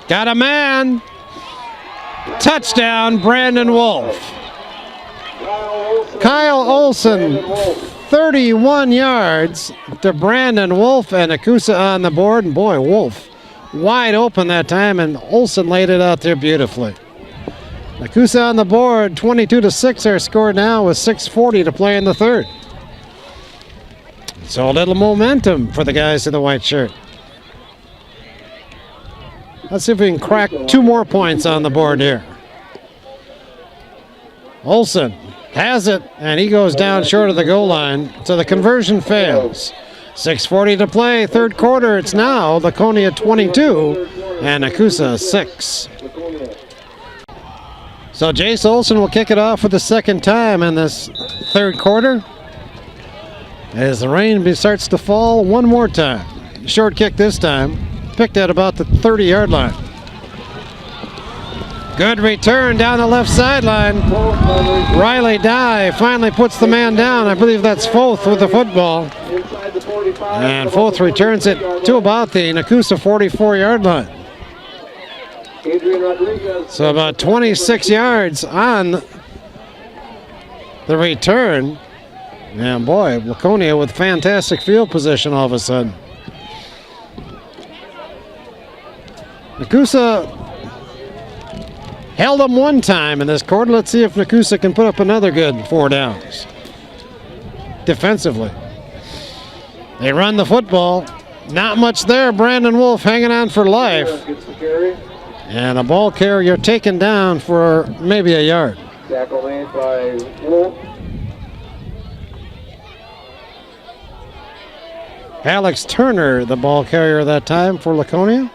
Got a man. Touchdown, Brandon Wolf. Kyle Olson, 31 yards to Brandon Wolf, and Nekooosa on the board. And boy, Wolf wide open that time, and Olson laid it out there beautifully. Nekooosa on the board, 22-6 our score now with 6:40 to play in the third. So a little momentum for the guys in the white shirt. Let's see if we can crack 2 more points on the board here. Olson has it, and he goes down short of the goal line, so the conversion fails. 6:40 to play, third quarter. It's now Laconia 22 and Nekooosa 6. So Jace Olson will kick it off for the second time in this third quarter. As the rain starts to fall one more time. Short kick this time. Picked at about the 30-yard line. Good return down the left sideline. Riley Dye finally puts the man down. I believe that's Foth with the football. And Foth returns it to about the Nekooosa 44-yard line. So about 26 yards on the return. And boy, Laconia with fantastic field position all of a sudden. Nekooosa held them one time in this quarter. Let's see if Nekooosa can put up another good 4 downs. Defensively. They run the football. Not much there. Brandon Wolf hanging on for life. And a ball carrier taken down for maybe a yard. Tackle made by Wolf. Alex Turner, the ball carrier that time for Laconia.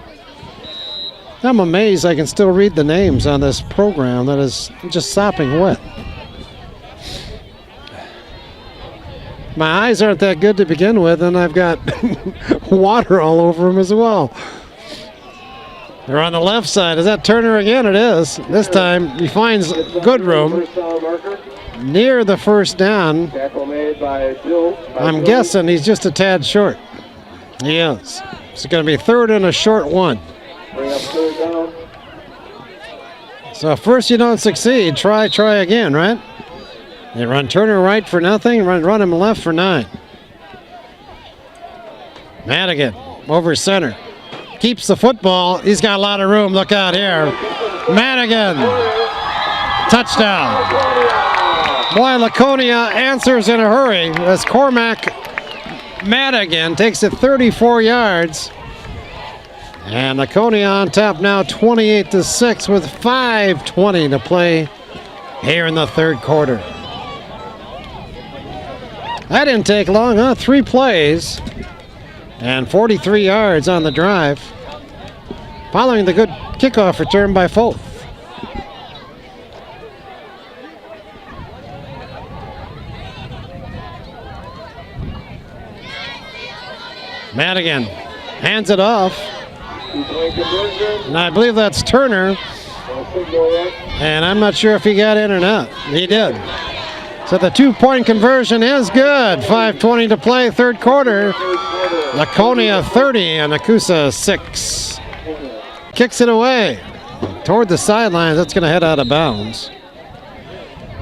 I'm amazed I can still read the names on this program that is just sopping wet. My eyes aren't that good to begin with, and I've got water all over them as well. They're on the left side. Is that Turner again? It is. This time he finds good room near the first down. I'm guessing he's just a tad short. He is. It's going to be third and a short one. So if first you don't succeed, try again, right? They run Turner right for nothing, run him left for 9. Madigan over center. Keeps the football. He's got a lot of room. Look out here. Madigan. Touchdown. Boy, Laconia answers in a hurry as Cormac Madigan takes it 34 yards. And Laconia on top now 28-6 with 5:20 to play here in the third quarter. That didn't take long, huh? 3 plays and 43 yards on the drive. Following the good kickoff return by Foth. Madigan hands it off. And I believe that's Turner. And I'm not sure if he got in or not. He did. So the 2-point conversion is good. 5:20 to play, third quarter. Laconia 30 and Nekooosa 6. Kicks it away toward the sidelines. That's going to head out of bounds.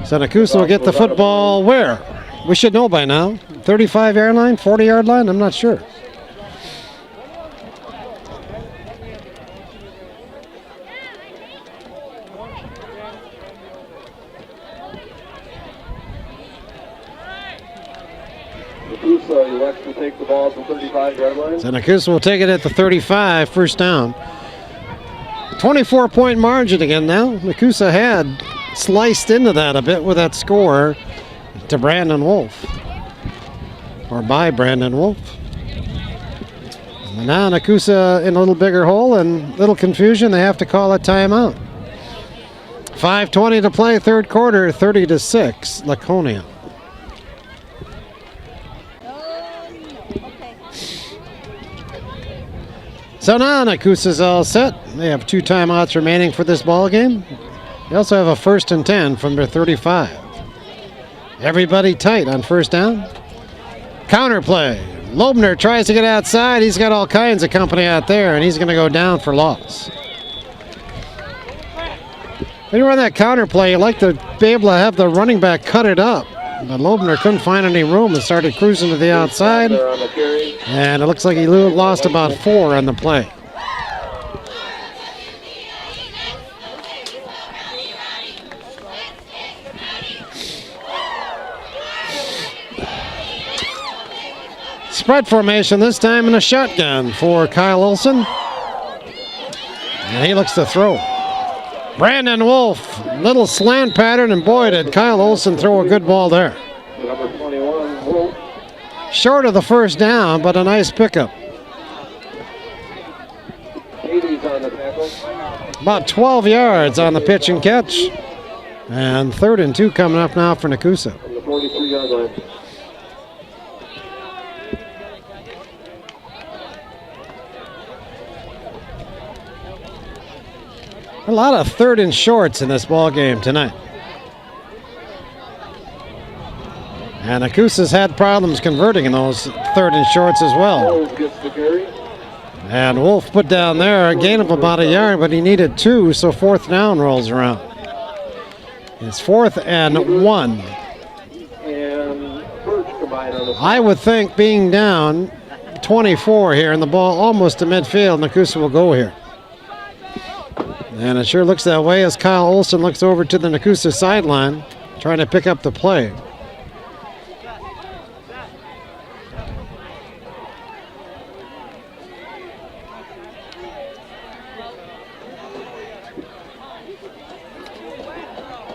So Nekooosa will get the football where? We should know by now. 35-yard line, 40-yard line? I'm not sure. Nekooosa elects to take the ball at the 35-yard line. So Nekooosa will take it at the 35, first down. 24-point margin again now. Nekooosa had sliced into that a bit with that score to Brandon Wolf. Or by Brandon Wolf. And now Nekooosa in a little bigger hole and little confusion. They have to call a timeout. 5:20 to play, third quarter, 30-6, Laconia. So now Nekooosa's all set. They have 2 timeouts remaining for this ball game. They also have a 1st and 10 from their 35. Everybody tight on first down. Counter play. Loebner tries to get outside. He's got all kinds of company out there, and he's going to go down for loss. When you run that counter play, you like to be able to have the running back cut it up. But Loebner couldn't find any room and started cruising to the outside. And it looks like he lost about 4 on the play. Spread formation this time in a shotgun for Kyle Olson. And he looks to throw. Brandon Wolf, little slant pattern, and boy, did Kyle Olson throw a good ball there. Number 21, Wolf. Short of the first down, but a nice pickup. 80's on the tackle. About 12 yards on the pitch and catch. And 3rd and 2 coming up now for Nekooosa. From the 43-yard line. A lot of 3rd and shorts in this ball game tonight. And Nekooosa's had problems converting in those 3rd and shorts as well. Wolf gets the carry. And Wolf put down there a gain of about a yard, but he needed 2, so 4th down rolls around. It's 4th and 1. And Birch combined on the I would think being down 24 here and the ball almost to midfield, Nekooosa will go here. And it sure looks that way as Kyle Olson looks over to the Nekooosa sideline, trying to pick up the play.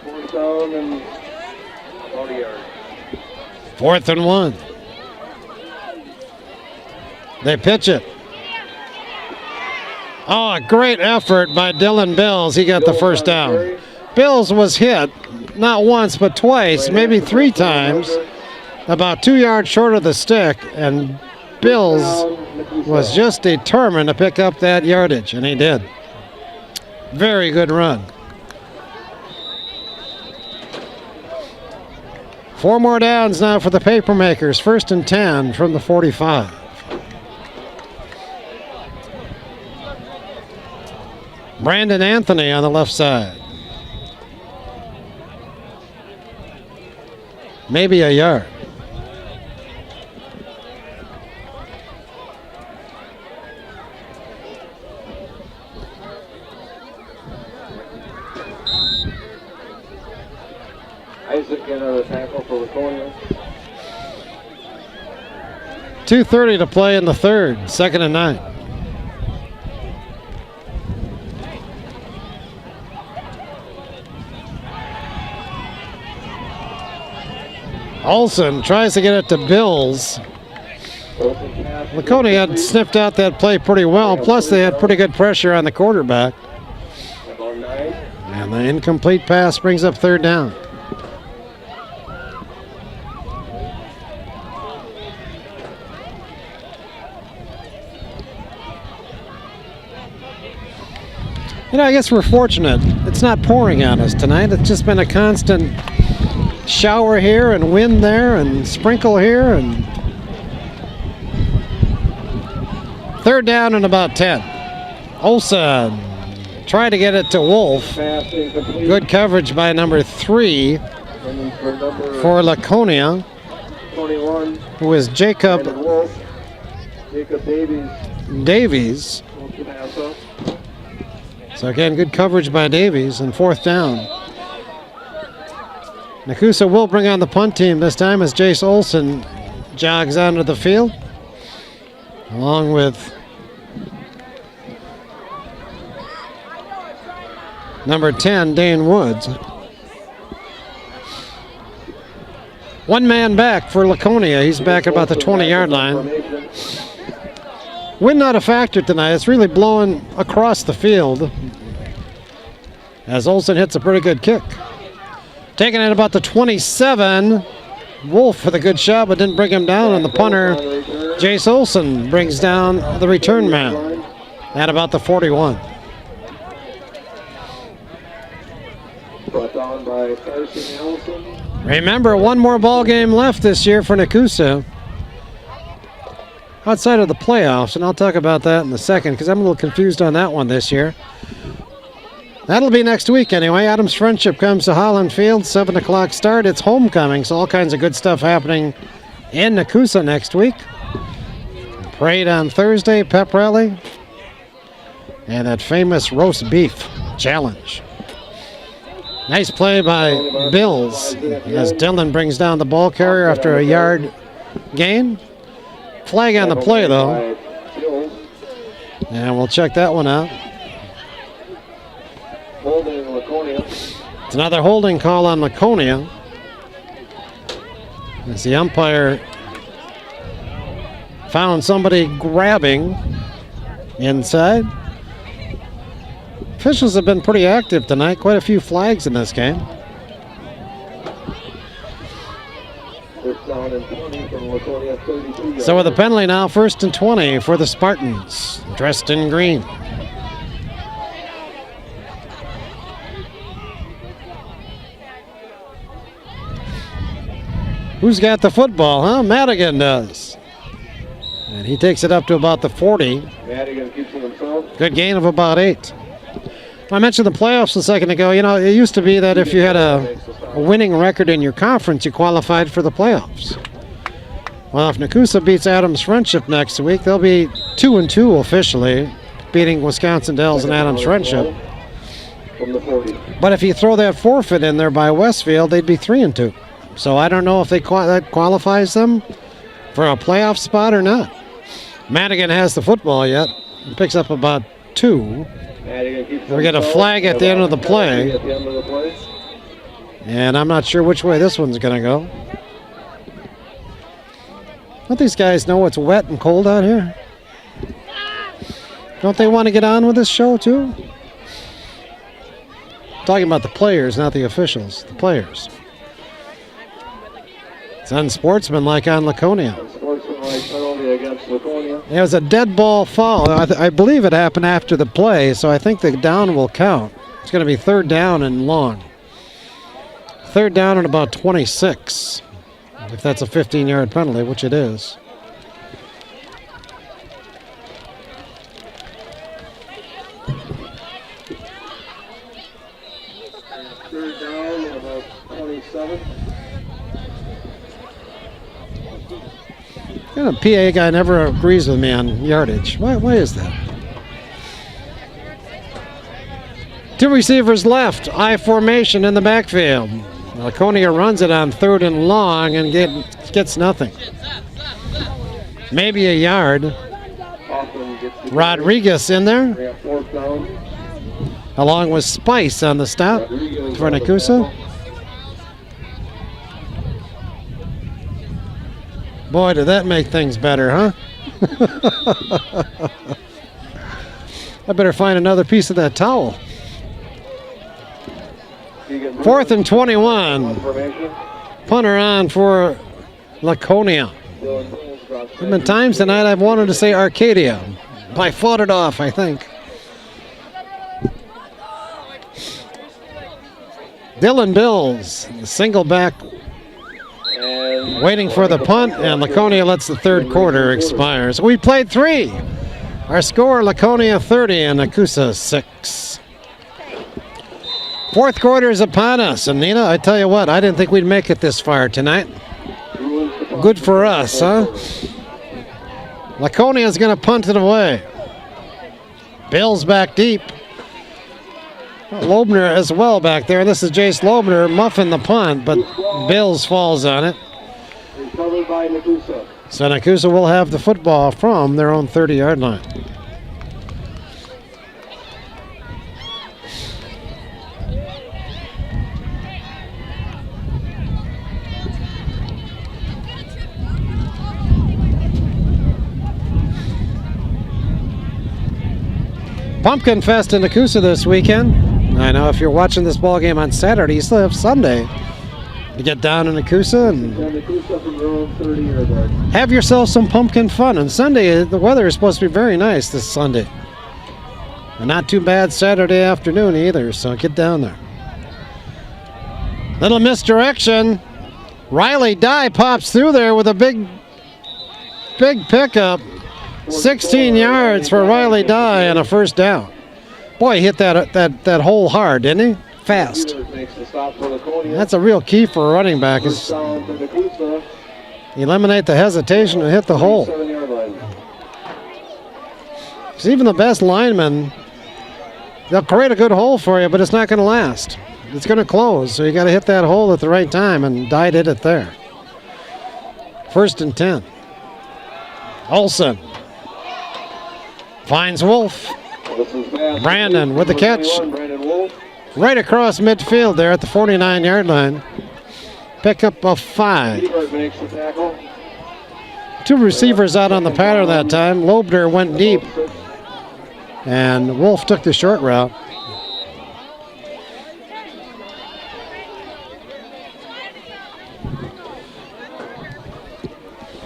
fourth down and 40 yards. 4th and 1. They pitch it. Oh, a great effort by Dylan Bills. He got the first down. Bills was hit, not once, but twice, maybe 3 times, about 2 yards short of the stick, and Bills was just determined to pick up that yardage, and he did. Very good run. 4 more downs now for the Papermakers. 1st and 10 from the 45. Brandon Anthony on the left side. Maybe a yard. Isaac in a 2:30 to play in the third, 2nd and 9. Olsen tries to get it to Bills. Laconia had sniffed out that play pretty well, plus they had pretty good pressure on the quarterback. And the incomplete pass brings up 3rd down. You know, I guess we're fortunate. It's not pouring on us tonight. It's just been a constant shower here and wind there and sprinkle here. And 3rd down and about 10. Olsen tried to get it to Wolf. Good coverage by number 3 for Laconia, who is Jacob Davies. So again, good coverage by Davies and 4th down. Nekooosa will bring on the punt team this time as Jace Olsen jogs onto the field, along with number 10, Dane Woods. One man back for Laconia. He's back about the 20-yard line. Wind not a factor tonight. It's really blowing across the field as Olsen hits a pretty good kick. Taking it about the 27. Wolf with a good shot, but didn't bring him down. And the punter, Jace Olsen, brings down the return man at about the 41. Brought down by Carson Allison. Remember, one more ball game left this year for Nekooosa outside of the playoffs, and I'll talk about that in a second because I'm a little confused on that one this year. That'll be next week anyway. Adams Friendship comes to Holland Field, 7 o'clock start. It's homecoming, so all kinds of good stuff happening in Nekooosa next week. Parade on Thursday, pep rally, and that famous roast beef challenge. Nice play by Bills as Dillon brings down the ball carrier after a yard gain. Flag on the play, though. And we'll check that one out. It's another holding call on Laconia as the umpire found somebody grabbing inside. Officials have been pretty active tonight. Quite a few flags in this game. So with a penalty now, 1st and 20 for the Spartans, dressed in green. Who's got the football, huh? Madigan does. And he takes it up to about the 40. Madigan keeps it himself. Good gain of about 8. I mentioned the playoffs a second ago. You know, it used to be that if you had a winning record in your conference, you qualified for the playoffs. Well, if Nekooosa beats Adams Friendship next week, they'll be 2-2 officially, beating Wisconsin Dells and Adams Friendship. But if you throw that forfeit in there by Westfield, they'd be 3-2. So I don't know if that qualifies them for a playoff spot or not. Madigan has the football yet. He picks up about 2. We get a flag at the end of the play. And I'm not sure which way this one's going to go. Don't these guys know it's wet and cold out here? Don't they want to get on with this show too? Talking about the players, not the officials. The players. It's unsportsmanlike on Laconia. Unsportsmanlike penalty against Laconia. It was a dead ball foul. I believe it happened after the play, so I think the down will count. It's going to be 3rd down and long. 3rd down and about 26. If that's a 15-yard penalty, which it is. Third down and about 27. You know, PA guy never agrees with me on yardage. Why is that? 2 receivers left. I formation in the backfield. Laconia runs it on 3rd and long and gets nothing. maybe a yard. Hoffman gets the Rodriguez in there, bring up 4th down. along with Spice on the stop Rodriguez for on the Nekooosa. tackle. Boy, did that make things better, huh? I better find another piece of that towel. 4th and 21. Formation. Punter on for Laconia. There have been times tonight I've wanted to say Arcadia. I fought it off, I think. Dylan Bills, the single back, And waiting for the punt, and Laconia lets the 3rd quarter expire. So we played 3. Our score, Laconia 30 and Nekooosa 6. 4th quarter is upon us, and Nina, I tell you what, I didn't think we'd make it this far tonight. Good for us, huh? Laconia's going to punt it away. Bill's back deep. Loebner as well back there. This is Jace Loebner muffing the punt, but Bills falls on it. recovered by Nekooosa. So Nekooosa will have the football from their own 30-yard line. Pumpkin Fest in Nekooosa this weekend. I know if you're watching this ball game on Saturday, you still have Sunday to get down in Nekooosa and Nekooosa from their own 30-yard line. have yourself some pumpkin fun. And Sunday, the weather is supposed to be very nice this Sunday. And not too bad Saturday afternoon either, so get down there. Little misdirection. Riley Dye pops through there with a big pickup. 16 yards for Riley Dye and a first down. Boy, he hit that hole hard, didn't he? Fast. Makes the stop for Laconia. That's a real key for a running back, First is down for Nekooosa, eliminate the hesitation and hit the hole. 7-yard line. 'Cause even the best linemen, they'll create a good hole for you, but it's not going to last. It's going to close, so you got to hit that hole at the right time, and Dye did it there. 1st and 10. Olsen finds Wolf. This is pass. Brandon with the catch. 21, Brandon Wolf. Right across midfield there at the 49-yard line. Pickup of 5. Ebert makes the tackle. 2 receivers out on the pattern that time. Loebner went deep, and Wolf took the short route.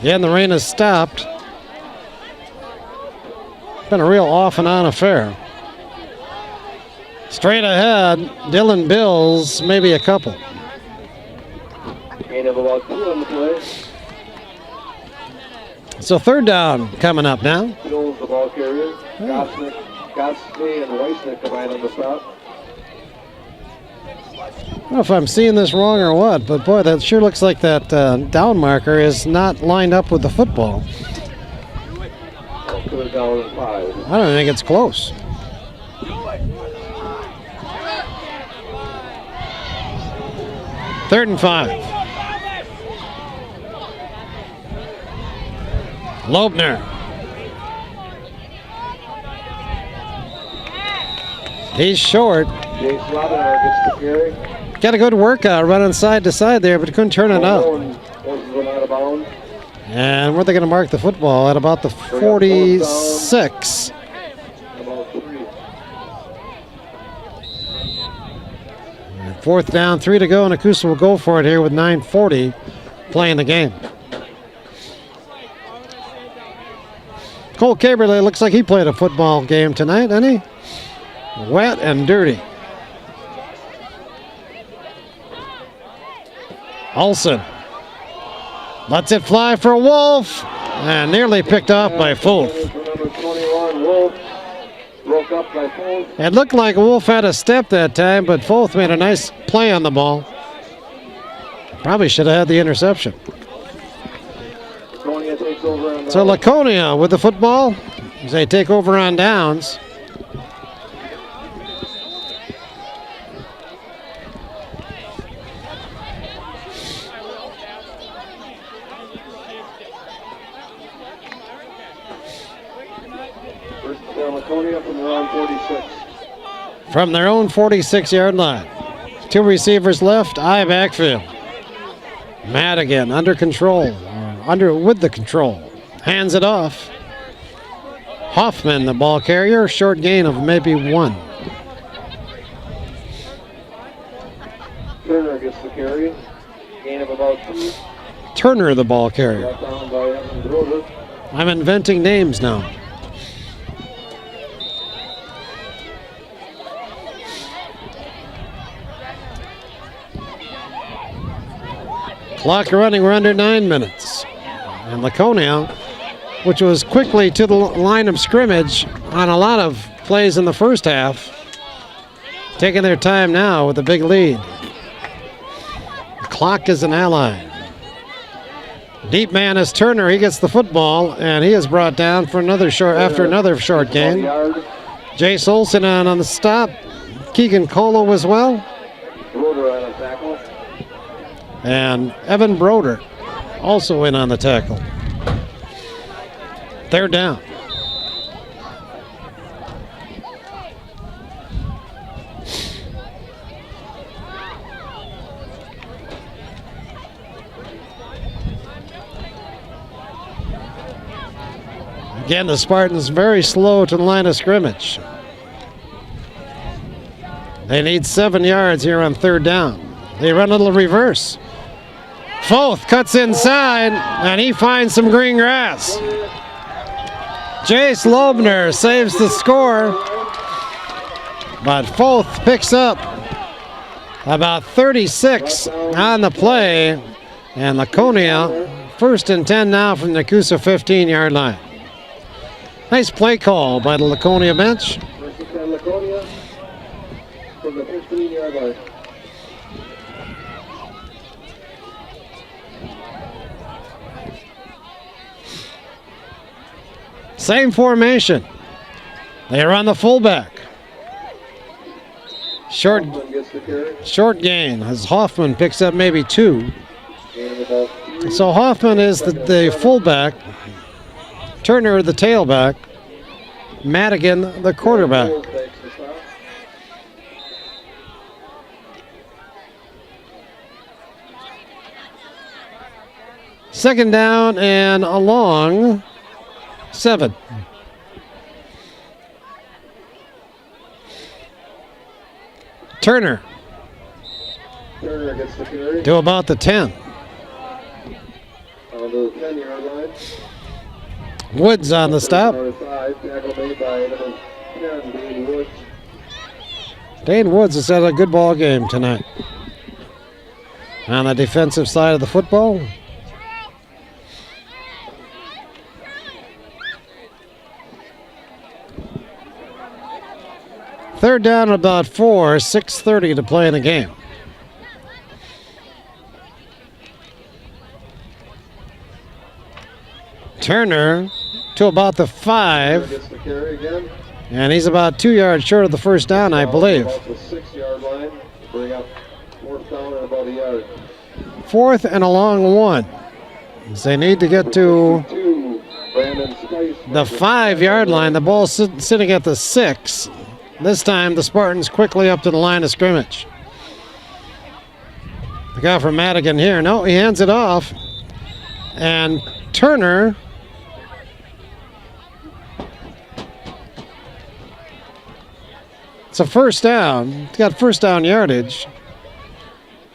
Yeah, and the rain has stopped. Been a real off and on affair. Straight ahead, Dylan Bills, maybe a couple. Gain of about 2 on the play. So 3rd down coming up now. Bills the ball carrier. Gotsky and Weissnick combined on the stop. I don't know if I'm seeing this wrong or what, but boy, that sure looks like that down marker is not lined up with the football. 3rd down and 5. I don't think it's close. Third and 5. Loebner. He's short. Jace Robinard gets the carry. Got a good workout running side to side there, but couldn't turn it up. Forces them out of bounds. And where they going to mark the football? At about the 46. About 3. And 4th down, 3 to go, and Nekooosa will go for it here with 9:40 playing the game. Cole Caberlet looks like he played a football game tonight, didn't he? Wet and dirty. Olsen lets it fly for Wolf, and nearly picked off by Wolf. Number 21, Wolf. Broke up by Wolf. It looked like Wolf had a step that time, but Wolf made a nice play on the ball. Probably should have had the interception. Laconia takes over on So Laconia with the football as they take over on downs. Laconia from around 46. From their own 46-yard line. 2 receivers left, eye backfield. Madigan under control, with the control. Hands it off. Hoffman, the ball carrier, short gain of maybe 1. Turner gets the carry. Gain of about 2. Turner, the ball carrier. Brought down by Evan Broder. I'm inventing names now. Clock running, we're under 9 minutes. And Laconia, which was quickly to the line of scrimmage on a lot of plays in the first half, taking their time now with a big lead. The clock is an ally. Deep man is Turner. He gets the football, and he is brought down for another short gain. Jace Olson on the stop. Keegan Colo as well. Broder on a tackle. And Evan Broder also in on the tackle. They're down. Again, the Spartans very slow to the line of scrimmage. They need 7 yards here on 3rd down. They run a little reverse. Foth cuts inside, and he finds some green grass. Jace Lobner saves the score, but Foth picks up about 36 on the play, and Laconia 1st and 10 now from the Nekooosa 15-yard line. Nice play call by the Laconia bench. 1st and 10 Laconia from the 15-yard line. Same formation. They run the fullback. Short gain as Hoffman picks up maybe 2. So Hoffman is the fullback. Turner the tailback. Madigan the quarterback. Second down and a long 7. Turner gets the carry. to about the 10. On the 10-yard line. Woods on the stop. Tackle made by number 10, Dane Woods. Dane Woods has had a good ball game tonight. On the defensive side of the football. Third down at about 4, 6:30 to play in the game. Turner to about the 5. Gets the carry again. And he's about 2 yards short of the first down, I believe. About the 6-yard line. Bring up 4th down and about a yard. 4th and a long 1. As they need to get to the 5-yard line. The ball sitting at the 6. This time the Spartans quickly up to the line of scrimmage. The guy from Madigan here. No, he hands it off. And Turner it's a first down. He's got first down yardage.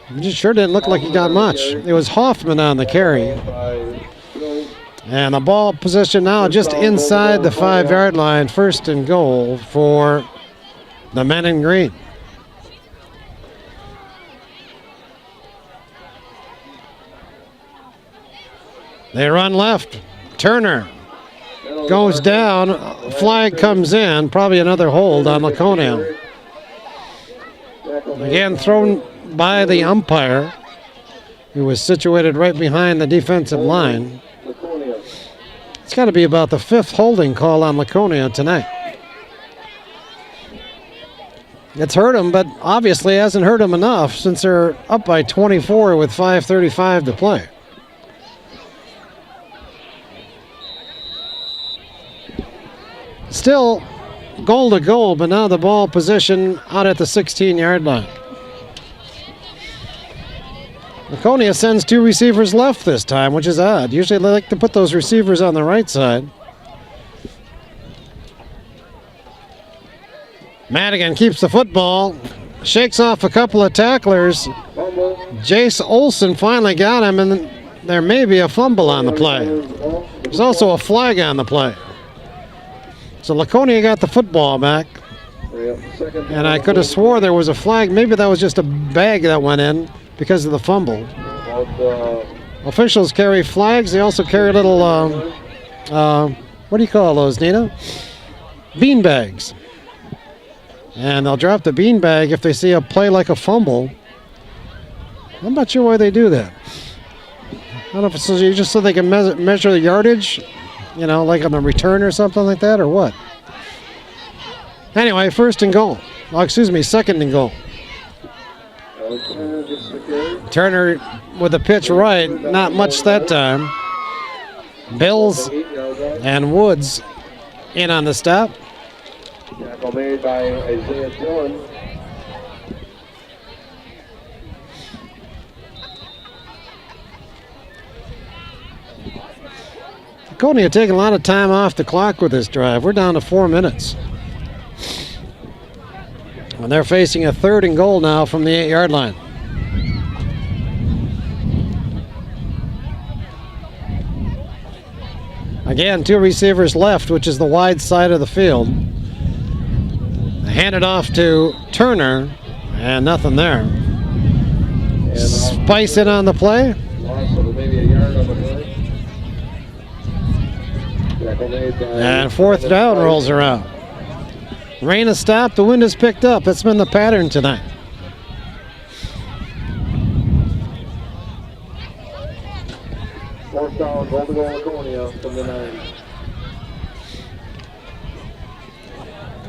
It just sure didn't look like he got much. It was Hoffman on the carry. And the ball position now just inside the 5-yard line. 1st and goal for the men in green. They run left. Turner goes down. Flag comes in. Probably another hold on Laconia. Again, thrown by the umpire, who was situated right behind the defensive line. It's got to be about the 5th holding call on Laconia tonight. It's hurt them, but obviously hasn't hurt them enough since they're up by 24 with 5:35 to play. Still, goal to goal, but now the ball position out at the 16-yard line. Laconia sends 2 receivers left this time, which is odd. Usually they like to put those receivers on the right side. Madigan keeps the football, shakes off a couple of tacklers. Jace Olson finally got him, and there may be a fumble on the play. There's also a flag on the play. So Laconia got the football back. And I could have swore there was a flag. Maybe that was just a bag that went in because of the fumble. Officials carry flags. They also carry little, what do you call those, Nina? Bean bags. And they'll drop the bean bag if they see a play like a fumble. I'm not sure why they do that. I don't know if it's just so they can measure the yardage, you know, like on a return or something like that, or what. Anyway, first and goal. Oh, excuse me, second and goal. Turner with the pitch right, not much that time. Bills and Woods in on the stop. Tackle made by Isaiah Dillon. Laconia taking a lot of time off the clock with this drive. We're down to 4 minutes. And they're facing a third and goal now from the 8-yard line. Again, 2 receivers left, which is the wide side of the field. They hand it off to Turner, and nothing there. Spice it on the play. Loss of maybe a yard on the play. And fourth down rolls around. Rain has stopped, the wind has picked up. That's been the pattern tonight. Fourth down, goal to goal Laconia from the 9.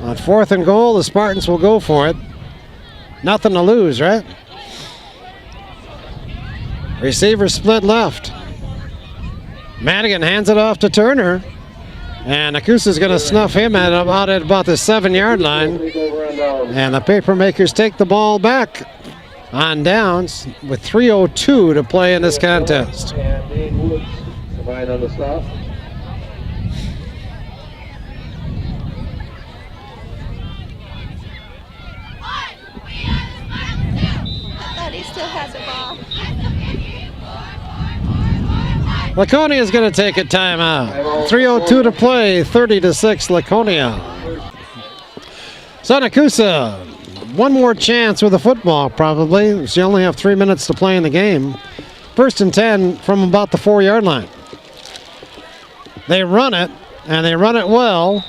On fourth and goal, the Spartans will go for it. Nothing to lose, right? Receiver split left. Madigan hands it off to Turner. And Nekooosa's going to snuff him out at about the 7-yard line. And the Papermakers take the ball back on downs with 3:02 to play in this contest. And Dane Woods combined on the stop. But he still has a ball. Laconia is going to take a timeout. 3:02 to play, 30-6 Laconia. So Nekooosa, one more chance with the football probably. So you only have 3 minutes to play in the game. First and 10 from about the 4-yard line. They run it, and they run it well.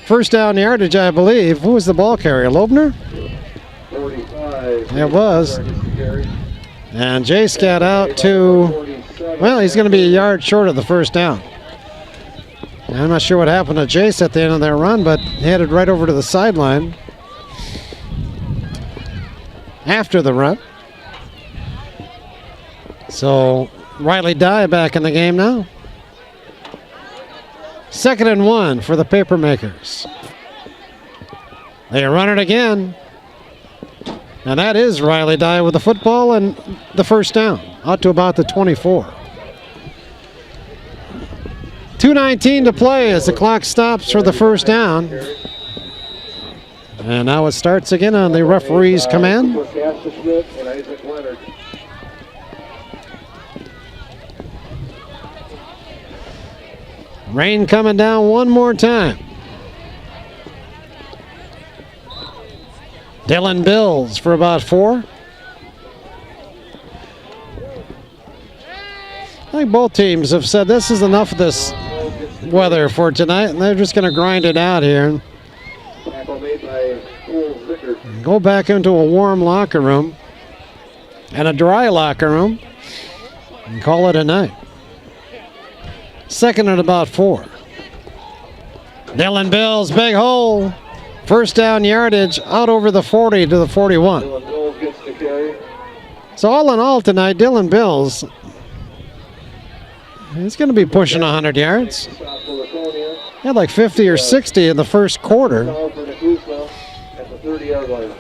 First down yardage, I believe. Who was the ball carrier, Loebner? 45. It was. And Jace got out to... Well, he's going to be a yard short of the first down. I'm not sure what happened to Jace at the end of their run, but headed right over to the sideline after the run. So Riley Dye back in the game now. 2nd and 1 for the Papermakers. They run it again. And that is Riley Dye with the football and the first down, out to about the 24. 2:19 to play as the clock stops for the first down. And now it starts again on the referee's command. Rain coming down one more time. Dylan Bills for about 4. I think both teams have said this is enough of this weather for tonight, and they're just going to grind it out here. Go back into a warm locker room and a dry locker room and call it a night. 2nd and about 4. Dylan Bills, big hole. First down yardage out over the 40 to the 41. So all in all tonight, Dylan Bills, he's going to be pushing 100 yards. for Laconia. He had like 50 or 60 in the first quarter. Down for Nekooosa at the 30-yard line.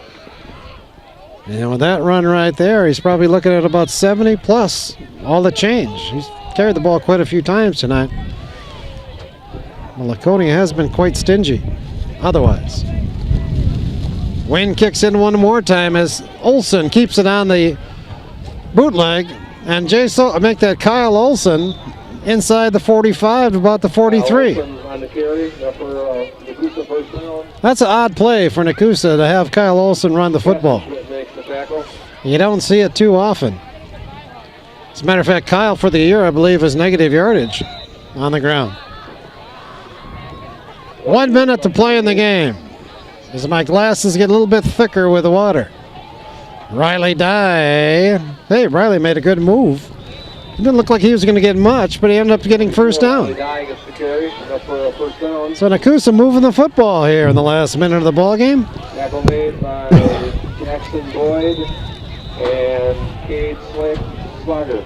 And with that run right there, he's probably looking at about 70 plus all the change. He's carried the ball quite a few times tonight. Well, Laconia has been quite stingy otherwise. Wayne kicks in one more time as Olsen keeps it on the bootleg. And make that Kyle Olsen inside the 45 to about the 43. On the carry, for Nekooosa first down. That's an odd play for Nekooosa to have Kyle Olsen run the football. Makes the tackle. You don't see it too often. As a matter of fact, Kyle for the year, I believe, is negative yardage on the ground. 1 minute to play in the game. As my glasses get a little bit thicker with the water. Riley Dye. Hey, Riley made a good move. It didn't look like he was going to get much, but he ended up getting first down. So Nekooosa moving the football here in the last minute of the ball game. Tackle made by Jackson Boyd and Cade Slugger.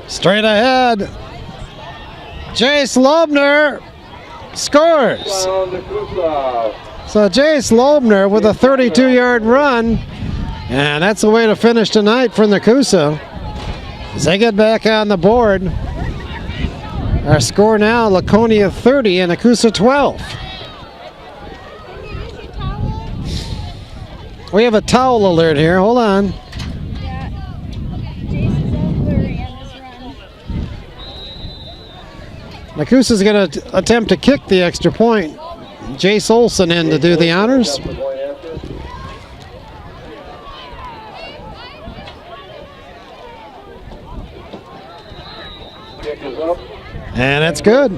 Straight ahead. Jace Lobner scores. So Jace Lobner with a 32-yard run. And that's the way to finish tonight for Nekooosa. As they get back on the board. Our score now, Laconia 30 and Nekooosa 12. We have a towel alert here. Hold on. Yeah. Jason's all blurry on this run. Nekooosa's going to attempt to kick the extra point. Jace Olsen in to do the honors. And that's good.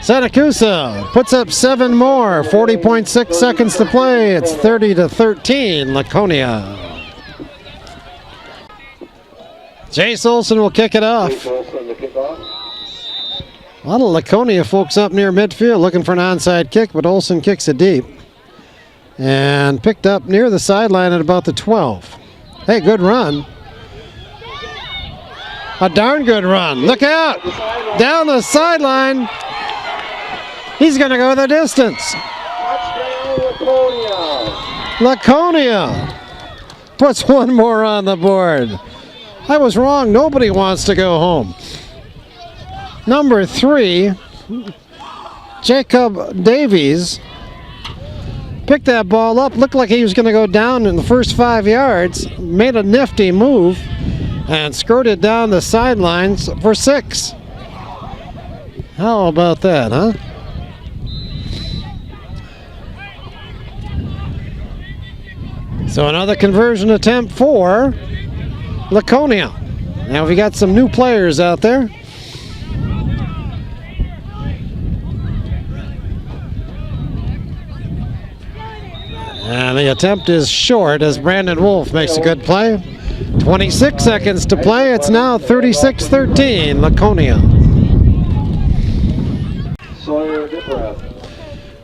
Nekooosa puts up 7 more. 40.6 seconds to play. It's 30-13, Laconia. Jace Olsen will kick it off. A lot of Laconia folks up near midfield looking for an onside kick, but Olsen kicks it deep. And picked up near the sideline at about the 12. Hey, good run. A darn good run. Look out. Down the sideline. He's going to go the distance. Laconia puts one more on the board. I was wrong. Nobody wants to go home. Number 3, Jacob Davies picked that ball up. Looked like he was going to go down in the first 5 yards. Made a nifty move and skirted down the sidelines for 6. How about that, huh? So another conversion attempt for Laconia. Now we got some new players out there. And the attempt is short as Brandon Wolf makes a good play. 26 seconds to play. It's now 36-13, Laconia.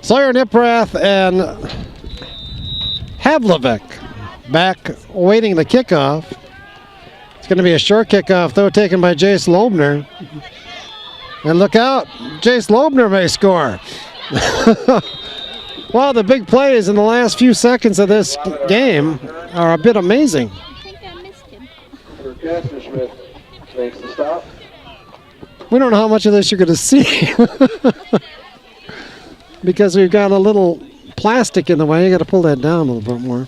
Sawyer Niprath and Havlovic back waiting the kickoff. It's going to be a short kickoff, though, taken by Jace Lobner. And look out, Jace Lobner may score. Well, the big plays in the last few seconds of this game are a bit amazing. I think I missed him. Smith makes the stop. We don't know how much of this you're going to see. Because we've got a little plastic in the way. You got to pull that down a little bit more.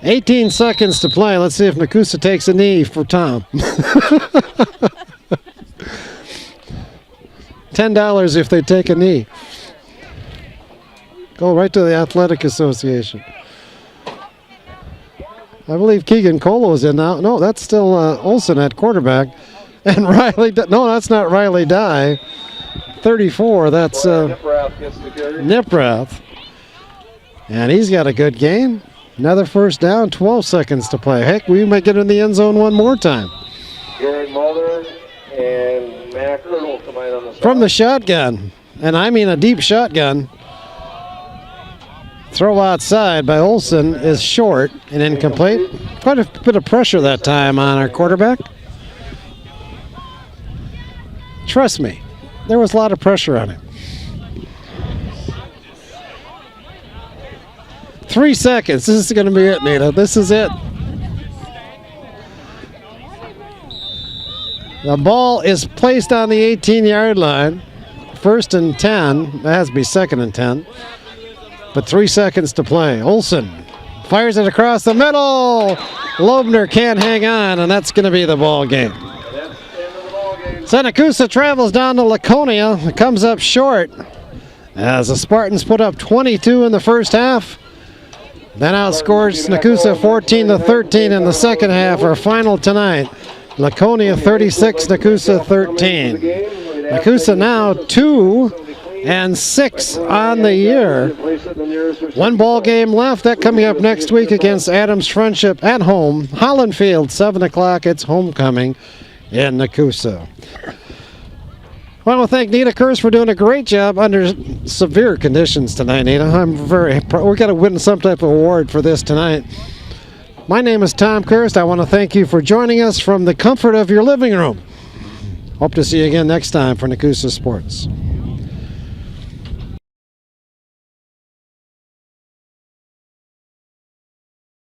$18 seconds to play. Let's see if Nekooosa takes a knee for Tom. $10 if they take a knee. Go right to the Athletic Association. I believe Keegan Colo is in now. No, that's still Olsen at quarterback. And Riley, no, that's not Riley Dye. 34, that's Niprath. And he's got a good game. Another first down, 12 seconds to play. Heck, we might get in the end zone one more time. Jared Mulder and Mac Earl combined on the From the shotgun, and I mean a deep shotgun. Throw outside by Olson is short and incomplete. Quite a bit of pressure that time on our quarterback. Trust me, there was a lot of pressure on him. 3 seconds. This is going to be it, Nita. This is it. The ball is placed on the 18-yard line. 1st and 10. It has to be 2nd and 10. But 3 seconds to play. Olson fires it across the middle. Loebner can't hang on, and that's going to be the ball game. Nekooosa travels down to Laconia. It comes up short as the Spartans put up 22 in the first half. Then outscores Nekooosa 14-13 in the second half. Our final tonight, Laconia 36, Nekooosa 13. Nekooosa now 2-6 on the year. One ball game left. That coming up next week against Adams Friendship at home. Holland Field, 7 o'clock. It's homecoming in Nekooosa. I want to thank Nita Kirst for doing a great job under severe conditions tonight, Nita. We got to win some type of award for this tonight. My name is Tom Kirst. I want to thank you for joining us from the comfort of your living room. Hope to see you again next time for Nekooosa Sports.